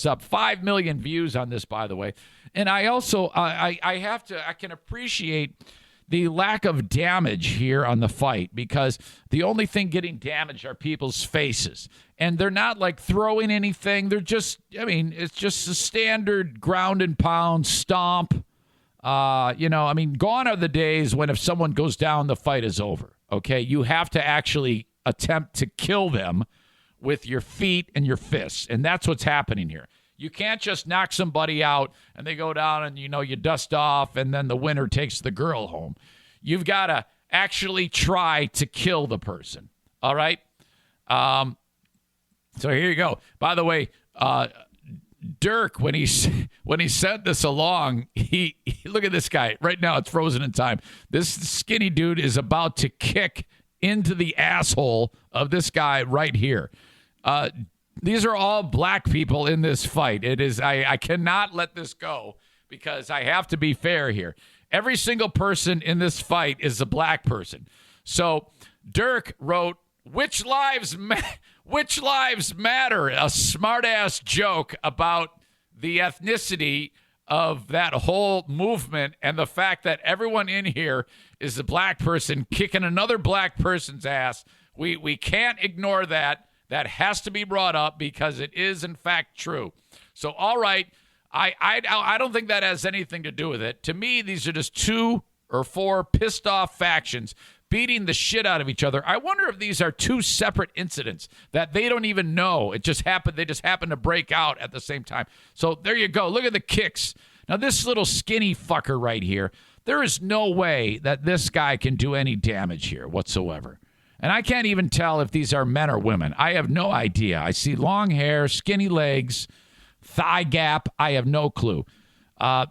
up. 5 million views on this, by the way. And I also, I can appreciate the lack of damage here on the fight, because the only thing getting damaged are people's faces. And they're not like throwing anything. They're just, it's just a standard ground and pound stomp. Gone are the days when if someone goes down, the fight is over. Okay, you have to actually attempt to kill them with your feet and your fists. And that's what's happening here. You can't just knock somebody out and they go down and, you dust off and then the winner takes the girl home. You've got to actually try to kill the person. All right? So here you go. By the way, Dirk, when he sent this along, he look at this guy. Right now, it's frozen in time. This skinny dude is about to kick into the asshole of this guy right here. These are all black people in this fight. It is. I cannot let this go because I have to be fair here. Every single person in this fight is a black person. So Dirk wrote, Which lives matter? A smart-ass joke about the ethnicity of that whole movement and the fact that everyone in here is a black person kicking another black person's ass. We can't ignore that. That has to be brought up because it is, in fact, true. So, all right, I don't think that has anything to do with it. To me, these are just 2 or 4 pissed-off factions beating the shit out of each other. I wonder if these are 2 separate incidents that they don't even know. It just happened. They just happened to break out at the same time. So there you go. Look at the kicks. Now, this little skinny fucker right here, there is no way that this guy can do any damage here whatsoever. And I can't even tell if these are men or women. I have no idea. I see long hair, skinny legs, thigh gap. I have no clue.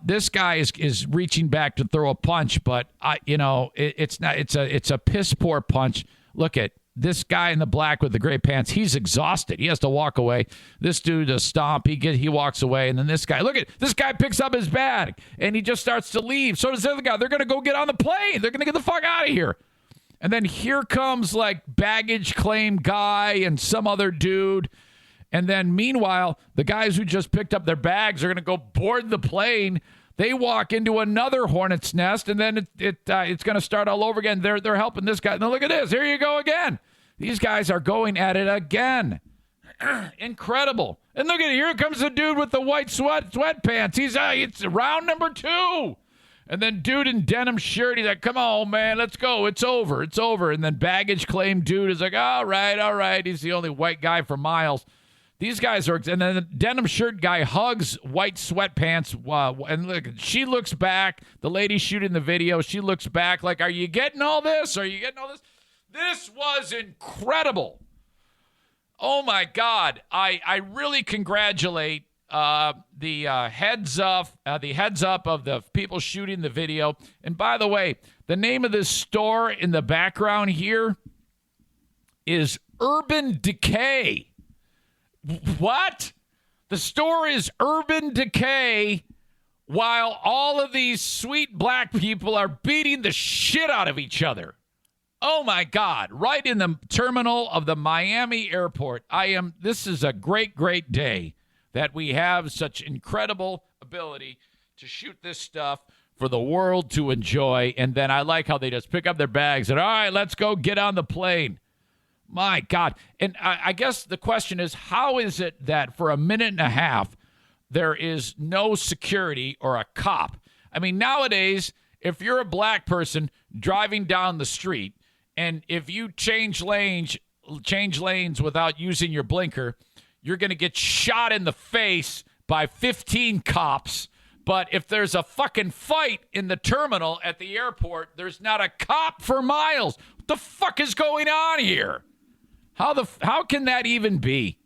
This guy is reaching back to throw a punch, but it's not. It's a piss poor punch. Look at this guy in the black with the gray pants. He's exhausted. He has to walk away. This dude a stomp. He walks away, and then this guy. Look at this guy picks up his bag and he just starts to leave. So does the other guy. They're gonna go get on the plane. They're gonna get the fuck out of here. And then here comes like baggage claim guy and some other dude. And then meanwhile, the guys who just picked up their bags are going to go board the plane. They walk into another hornet's nest, and then it's going to start all over again. They're helping this guy. Now look at this. Here you go again. These guys are going at it again. Incredible. And look at it. Here comes the dude with the white sweatpants. It's round number 2. And then dude in denim shirt, he's like, come on, man, let's go. It's over. It's over. And then baggage claim dude is like, all right. He's the only white guy for miles. These guys are, and then the denim shirt guy hugs white sweatpants. And look, she looks back. The lady shooting the video, she looks back like, are you getting all this? Are you getting all this? This was incredible. Oh, my God. I really congratulate the heads up of the people shooting the video. And by the way, the name of this store in the background here is Urban Decay. What? The store is Urban Decay while all of these sweet black people are beating the shit out of each other. Oh, my God. Right in the terminal of the Miami airport. This is a great, great day that we have such incredible ability to shoot this stuff for the world to enjoy. And then I like how they just pick up their bags and, all right, let's go get on the plane. My God. And I guess the question is, how is it that for a minute and a half, there is no security or a cop? I mean, nowadays, if you're a black person driving down the street, and if you change lanes without using your blinker, you're going to get shot in the face by 15 cops. But if there's a fucking fight in the terminal at the airport, there's not a cop for miles. What the fuck is going on here? How can that even be?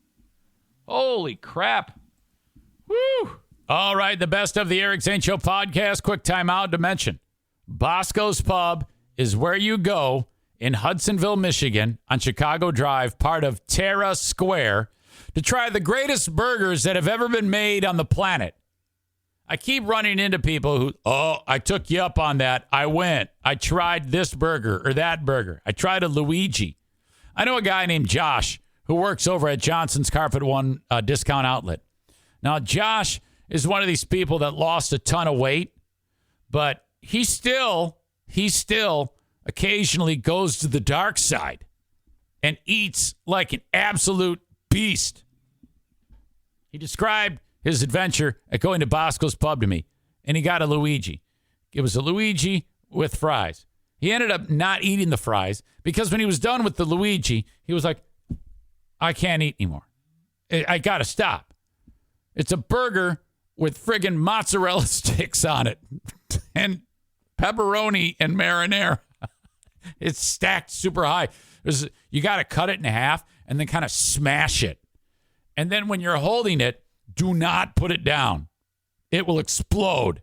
Holy crap. Woo. All right, the best of the Eric Zane Show podcast. Quick timeout to mention. Bosco's Pub is where you go in Hudsonville, Michigan, on Chicago Drive, part of Terra Square, to try the greatest burgers that have ever been made on the planet. I keep running into people who, I took you up on that. I went. I tried this burger or that burger. I tried a Luigi. I know a guy named Josh who works over at Johnson's Carpet One discount outlet. Now, Josh is one of these people that lost a ton of weight, but he still occasionally goes to the dark side and eats like an absolute beast. He described his adventure at going to Bosco's Pub to me, and he got a Luigi. It was a Luigi with fries. He ended up not eating the fries because when he was done with the Luigi, he was like, I can't eat anymore. I got to stop. It's a burger with friggin' mozzarella sticks on it and pepperoni and marinara. It's stacked super high. You got to cut it in half and then kind of smash it. And then when you're holding it, do not put it down. It will explode.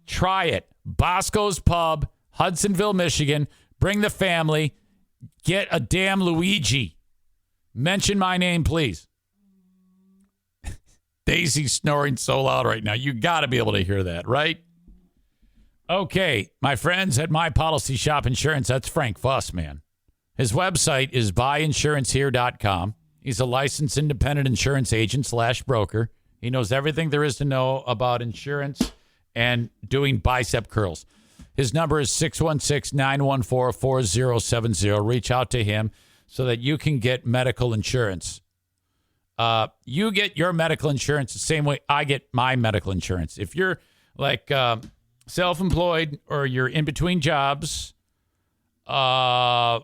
Try it. Bosco's Pub, Hudsonville, Michigan. Bring the family. Get a damn Luigi. Mention my name, please. Daisy's snoring so loud right now. You got to be able to hear that, right? Okay, my friends at My Policy Shop Insurance, that's Frank Fuss, man. His website is buyinsurancehere.com. He's a licensed independent insurance agent / broker. He knows everything there is to know about insurance and doing bicep curls. His number is 616-914-4070. Reach out to him so that you can get medical insurance. You get your medical insurance the same way I get my medical insurance. If you're like self-employed or you're in between jobs, okay,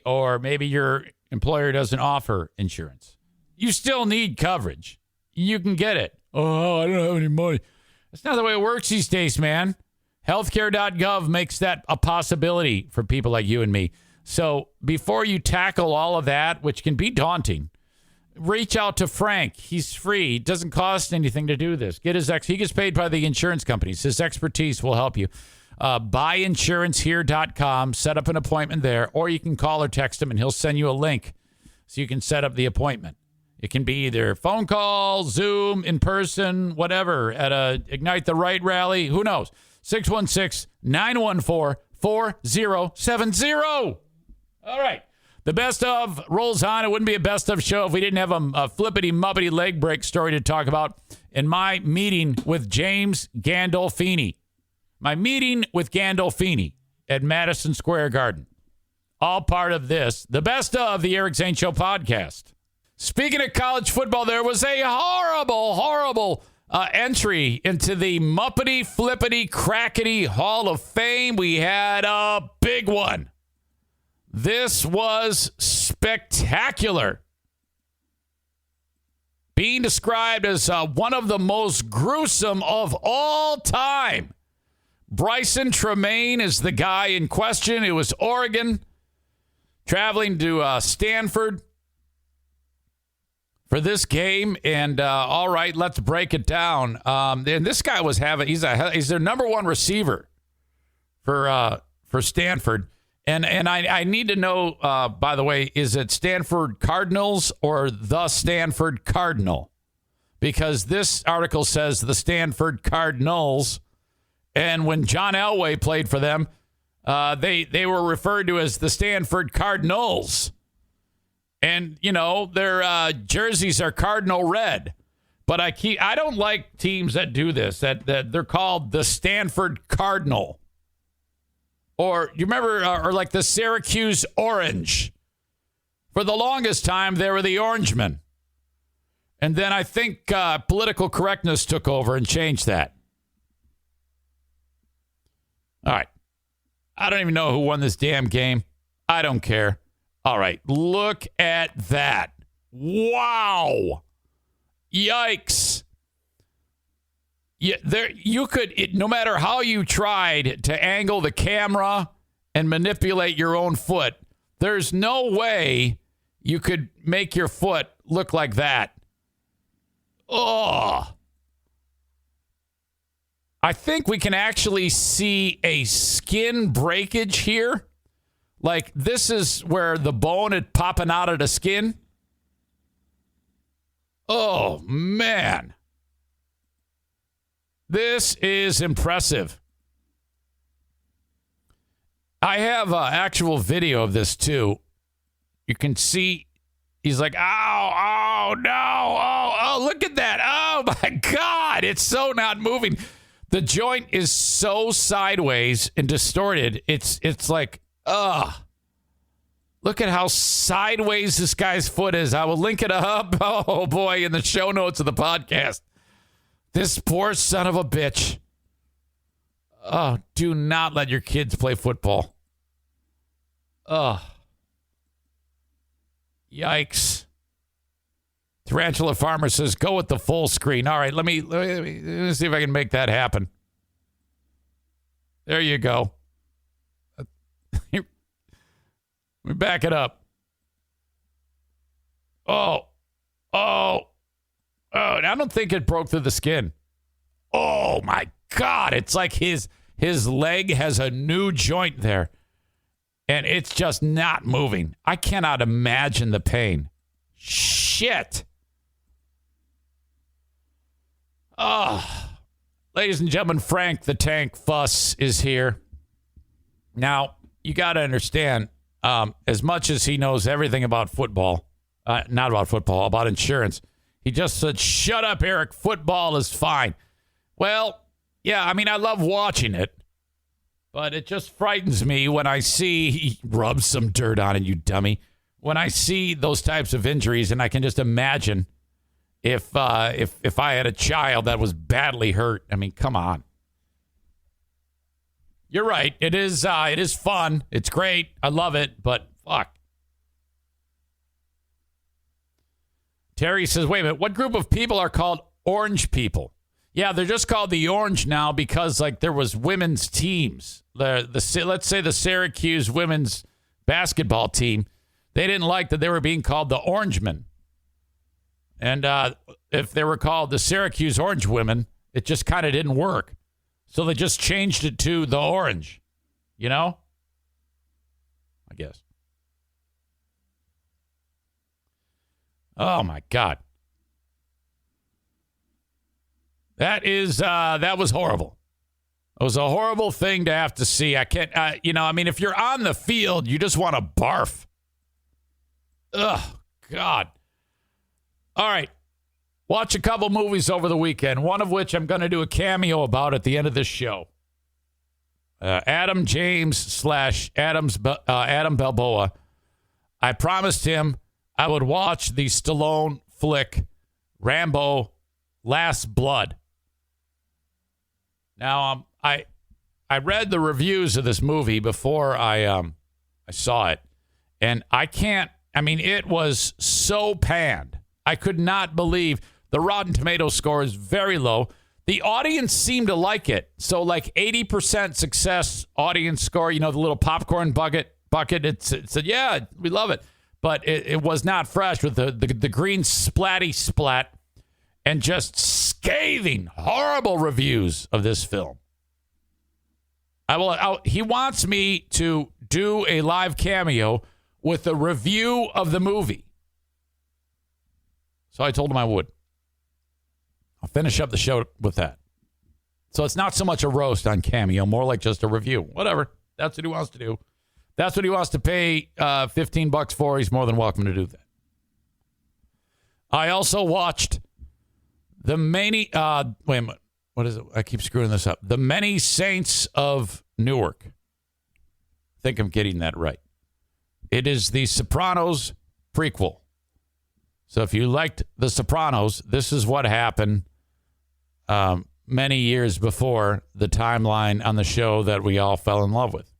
or maybe your employer doesn't offer insurance, you still need coverage. You can get it. Oh, I don't have any money. That's not the way it works these days, man. Healthcare.gov makes that a possibility for people like you and me. So before you tackle all of that, which can be daunting, reach out to Frank. He's free. It doesn't cost anything to do this. He gets paid by the insurance companies. His expertise will help you. Buyinsurancehere.com. Set up an appointment there, or you can call or text him, and he'll send you a link so you can set up the appointment. It can be either phone call, Zoom, in person, whatever, at a Ignite the Right rally. Who knows? 616-914-4070. All right. The best of rolls on. It wouldn't be a best of show if we didn't have a flippity muppity leg break story to talk about in my meeting with James Gandolfini. My meeting with Gandolfini at Madison Square Garden. All part of this, the best of the Eric Zane Show podcast. Speaking of college football, there was a horrible entry into the Muppity, Flippity, Crackety Hall of Fame. We had a big one. This was spectacular. Being described as one of the most gruesome of all time. Bryson Tremaine is the guy in question. It was Oregon, traveling to Stanford for this game. And all right, let's break it down. And this guy was he's their number one receiver for Stanford. And I need to know, by the way, is it Stanford Cardinals or the Stanford Cardinal? Because this article says the Stanford Cardinals. And when John Elway played for them, they were referred to as the Stanford Cardinals. And, you know, their jerseys are cardinal red. But I don't like teams that do this, that they're called the Stanford Cardinal. Or you remember, or like the Syracuse Orange. For the longest time, they were the Orangemen. And then I think political correctness took over and changed that. All right. I don't even know who won this damn game. I don't care. All right. Look at that. Wow. Yikes. Yeah, you could, no matter how you tried to angle the camera and manipulate your own foot, there's no way you could make your foot look like that. Oh. I think we can actually see a skin breakage here. Like, this is where the bone is popping out of the skin. Oh, man. This is impressive. I have actual video of this, too. You can see he's like, oh, no, oh, look at that. Oh, my God. It's so not moving. The joint is so sideways and distorted. It's like, look at how sideways this guy's foot is. I will link it up, oh boy, in the show notes of the podcast. This poor son of a bitch. Oh, do not let your kids play football. Oh. Yikes. Tarantula Farmer says, go with the full screen. All right, let me see if I can make that happen. There you go. Let me back it up. Oh, I don't think it broke through the skin. Oh, my God. It's like his leg has a new joint there, and it's just not moving. I cannot imagine the pain. Shit. Oh, ladies and gentlemen, Frank the Tank Fuss is here. Now, you got to understand, as much as he knows everything about football, not about football, about insurance, he just said, shut up, Eric. Football is fine. Well, yeah, I mean, I love watching it, but it just frightens me when I see, he rubs some dirt on it, you dummy. When I see those types of injuries, and I can just imagine if I had a child that was badly hurt. I mean, come on. You're right. It is fun. It's great. I love it, but fuck. Terry says, wait a minute, what group of people are called orange people? Yeah, they're just called the Orange now because, like, there was women's teams. Let's say the Syracuse women's basketball team, they didn't like that they were being called the Orangemen. And if they were called the Syracuse Orange Women, it just kind of didn't work. So they just changed it to the Orange. You know? I guess. Oh, my God. That was horrible. It was a horrible thing to have to see. I can't, if you're on the field, you just want to barf. Ugh, God. All right. Watch a couple movies over the weekend, one of which I'm going to do a cameo about at the end of this show. Adam James / Adam Balboa. I promised him I would watch the Stallone flick, Rambo, Last Blood. Now, I read the reviews of this movie before I saw it, and it was so panned. I could not believe the Rotten Tomatoes score is very low. The audience seemed to like it. So, like 80% success audience score, the little popcorn bucket. It said, yeah, we love it. But it was not fresh with the green splatty splat and just scathing, horrible reviews of this film. He wants me to do a live cameo with a review of the movie. So I told him I would. I'll finish up the show with that. So it's not so much a roast on Cameo, more like just a review. Whatever. That's what he wants to do. That's what he wants to pay $15 for. He's more than welcome to do that. I also watched The many, wait a minute. What is it? I keep screwing this up. The Many Saints of Newark. I think I'm getting that right. It is the Sopranos prequel. So if you liked The Sopranos, this is what happened many years before the timeline on the show that we all fell in love with.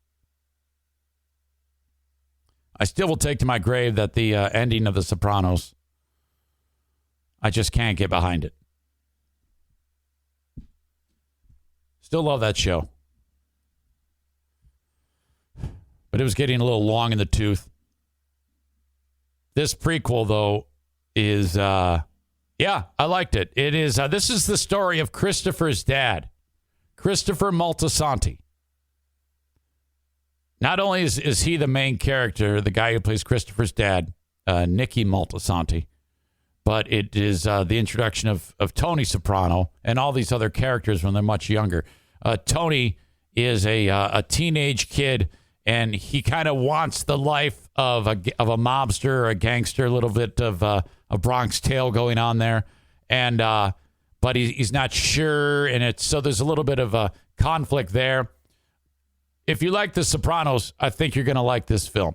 I still will take to my grave that the ending of The Sopranos, I just can't get behind it. Still love that show. But it was getting a little long in the tooth. This prequel, though, is, I liked it. It is, this is the story of Christopher's dad, Christopher Moltisanti. Not only is he the main character, the guy who plays Christopher's dad, Nicky Moltisanti, but it is the introduction of Tony Soprano and all these other characters when they're much younger. Tony is a teenage kid, and he kind of wants the life of a mobster or a gangster, a little bit of a Bronx Tale going on there, and but he's not sure, and so there's a little bit of a conflict there. If you like The Sopranos, I think you're going to like this film.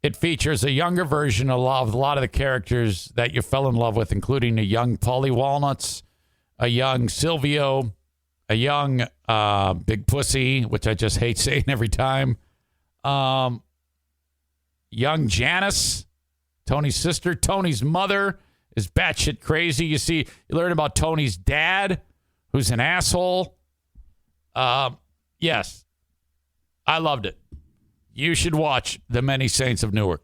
It features a younger version of a lot of the characters that you fell in love with, including a young Paulie Walnuts, a young Silvio, a young Big Pussy, which I just hate saying every time, young Janice, Tony's sister. Tony's mother is batshit crazy. You learn about Tony's dad, who's an asshole. Yes, I loved it. You should watch The Many Saints of Newark.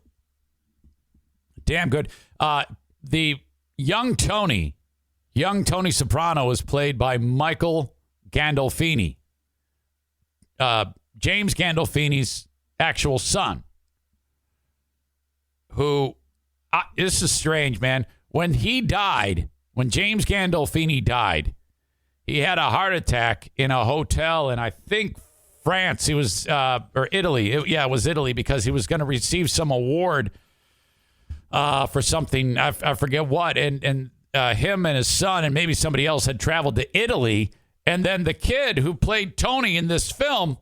Damn good. The young Tony Soprano is played by Michael Gandolfini, James Gandolfini's actual son, who, this is strange, man. When James Gandolfini died, he had a heart attack in a hotel in, I think, France. He was, or Italy. It was Italy, because he was going to receive some award for something. I forget what. And him and his son and maybe somebody else had traveled to Italy. And then the kid who played Tony in this film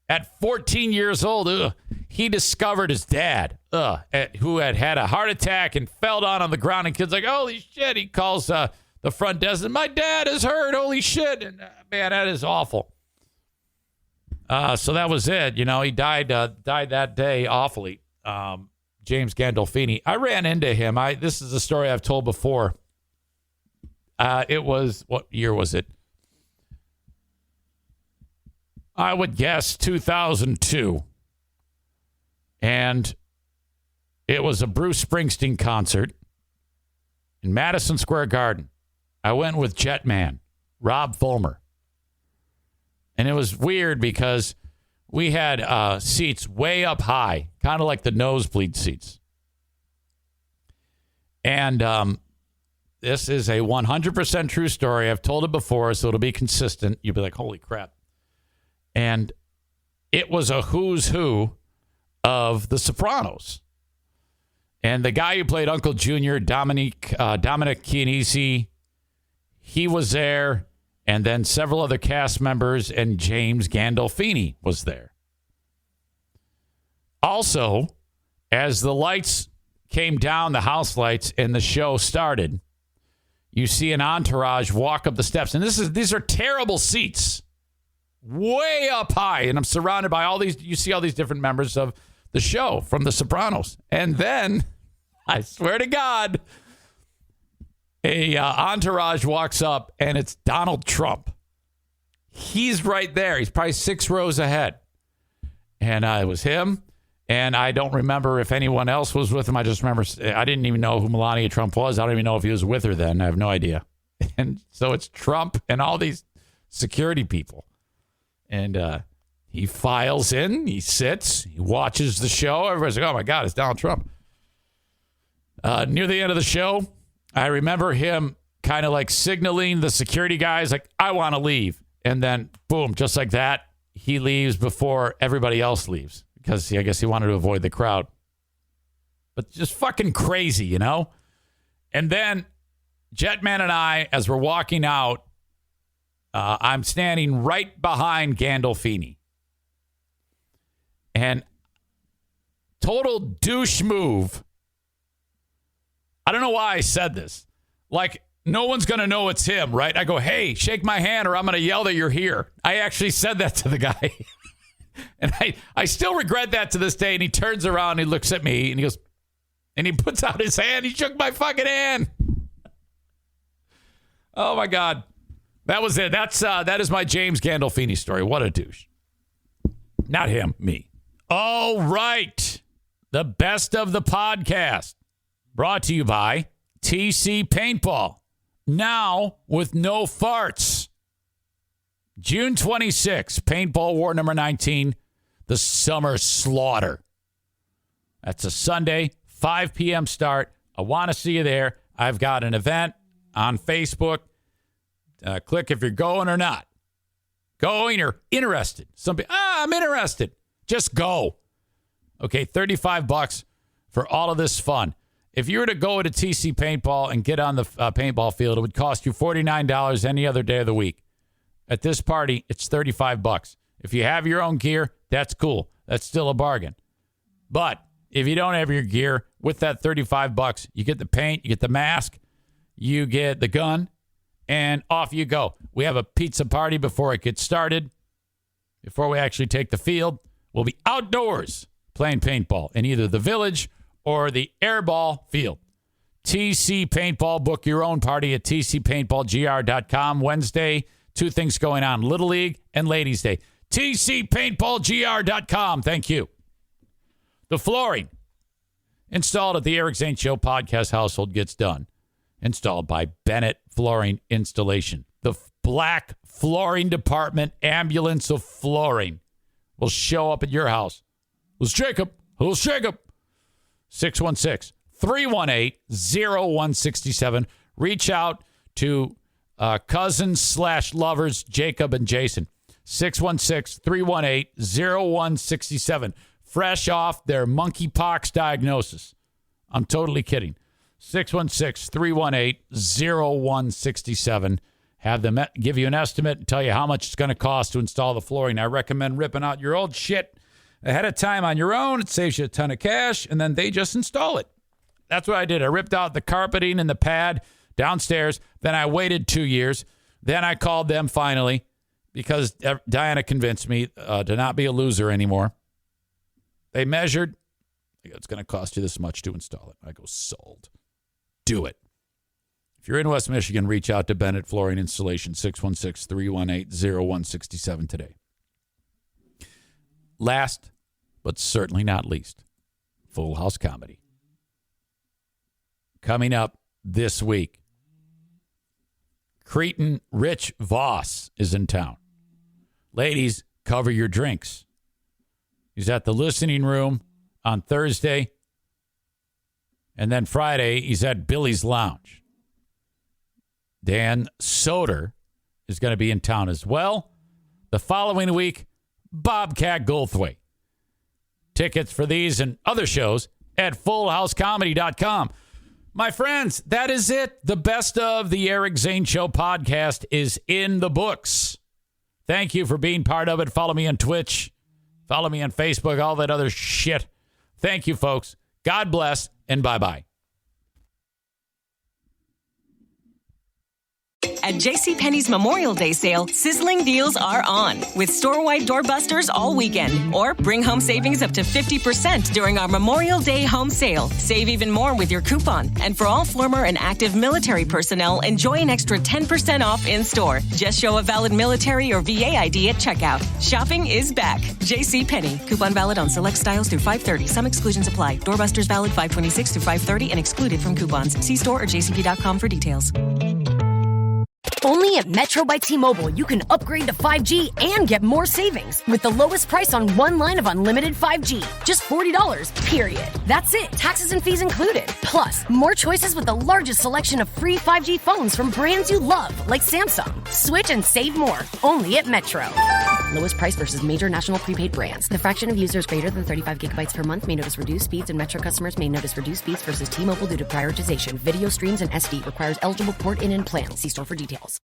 at 14 years old, he discovered his dad, who had a heart attack and fell down on the ground. And kid's like, holy shit. He calls the front desk and, my dad is hurt. Holy shit. And man, that is awful. So that was it. You know, he died that day awfully. James Gandolfini. I ran into him. This is a story I've told before. It was, what year was it? I would guess 2002. And it was a Bruce Springsteen concert in Madison Square Garden. I went with Jetman, Rob Fulmer. And it was weird because we had seats way up high, kind of like the nosebleed seats. And this is a 100% true story. I've told it before, so it'll be consistent. You'll be like, holy crap. And it was a who's who of The Sopranos. And the guy who played Uncle Junior, Dominic Chianese, he was there. And then several other cast members, and James Gandolfini was there. Also, as the lights came down, the house lights, and the show started, you see an entourage walk up the steps. And these are terrible seats, way up high. And I'm surrounded by all these, you see all these different members of the show from The Sopranos. And then, I swear to God, a entourage walks up, and it's Donald Trump. He's right there. He's probably 6 rows ahead. And it was him. And I don't remember if anyone else was with him. I just remember, I didn't even know who Melania Trump was. I don't even know if he was with her then. I have no idea. And so it's Trump and all these security people. And he files in. He sits. He watches the show. Everybody's like, oh, my God, it's Donald Trump. Near the end of the show, I remember him kind of like signaling the security guys, like, I want to leave. And then, boom, just like that, he leaves before everybody else leaves because I guess he wanted to avoid the crowd. But just fucking crazy, you know? And then Jetman and I, as we're walking out, I'm standing right behind Gandolfini. And total douche move. I don't know why I said this. Like, no one's going to know it's him, right? I go, hey, shake my hand or I'm going to yell that you're here. I actually said that to the guy. And I still regret that to this day. And he turns around, he looks at me, and he goes, and he puts out his hand. He shook my fucking hand. Oh, my God. That was it. That is my James Gandolfini story. What a douche. Not him, me. All right. The best of the podcast. Brought to you by TC Paintball. Now with no farts. June 26, Paintball War number 19, the Summer Slaughter. That's a Sunday, 5 p.m. start. I want to see you there. I've got an event on Facebook. Click if you're going or not. Going or interested. Some people, I'm interested. Just go. Okay, $35 for all of this fun. If you were to go to TC Paintball and get on the paintball field, it would cost you $49 any other day of the week. At this party, it's $35. If you have your own gear, that's cool. That's still a bargain. But if you don't have your gear, with that $35, you get the paint, you get the mask, you get the gun, and off you go. We have a pizza party before it gets started. Before we actually take the field, we'll be outdoors playing paintball in either the village or the airball field. TC Paintball. Book your own party at tcpaintballgr.com. Wednesday, 2 things going on, Little League and Ladies' Day. tcpaintballgr.com. Thank you. The flooring installed at the Eric Zane Show podcast household gets done. Installed by Bennett Flooring Installation. The black flooring department ambulance of flooring will show up at your house. Who's Jacob? 616-318-0167. Reach out to cousins/lovers, Jacob and Jason. 616-318-0167. Fresh off their monkeypox diagnosis. I'm totally kidding. 616-318-0167. Have them give you an estimate and tell you how much it's going to cost to install the flooring. I recommend ripping out your old shit ahead of time on your own. It saves you a ton of cash, and then they just install it. That's what I did. I ripped out the carpeting and the pad downstairs. Then I waited 2 years. Then I called them finally because Diana convinced me to not be a loser anymore. They measured. It's going to cost you this much to install it. I go, sold. Do it. If you're in West Michigan, reach out to Bennett Flooring Installation, 616-318-0167 today. Last, but certainly not least, Full House Comedy. Coming up this week, Cretan Rich Voss is in town. Ladies, cover your drinks. He's at the listening room on Thursday. And then Friday, he's at Billy's Lounge. Dan Soder is going to be in town as well. The following week, Bobcat Goldthwait. Tickets for these and other shows at fullhousecomedy.com. My friends, that is it. The best of the Eric Zane Show podcast is in the books. Thank you for being part of it. Follow me on Twitch. Follow me on Facebook, all that other shit. Thank you, folks. God bless, and bye-bye. At Jcpenney's Memorial Day sale, sizzling deals are on with store-wide doorbusters all weekend. Or bring home savings up to 50% during our Memorial Day home sale. Save even more with your coupon. And for all former and active military personnel, enjoy an extra 10% off in-store. Just show a valid military or VA ID at checkout. Shopping is back. Jcpenney. Coupon valid on select styles through 5/30. Some exclusions apply. Doorbusters valid 5/26 through 5/30 and excluded from coupons. See store or jcp.com for details. Only at Metro by T-Mobile, you can upgrade to 5G and get more savings with the lowest price on one line of unlimited 5G. Just $40, period. That's it. Taxes and fees included. Plus, more choices with the largest selection of free 5G phones from brands you love, like Samsung. Switch and save more. Only at Metro. Lowest price versus major national prepaid brands. The fraction of users greater than 35 gigabytes per month may notice reduced speeds, and Metro customers may notice reduced speeds versus T-Mobile due to prioritization. Video streams and SD requires eligible port in and plan. See store for details.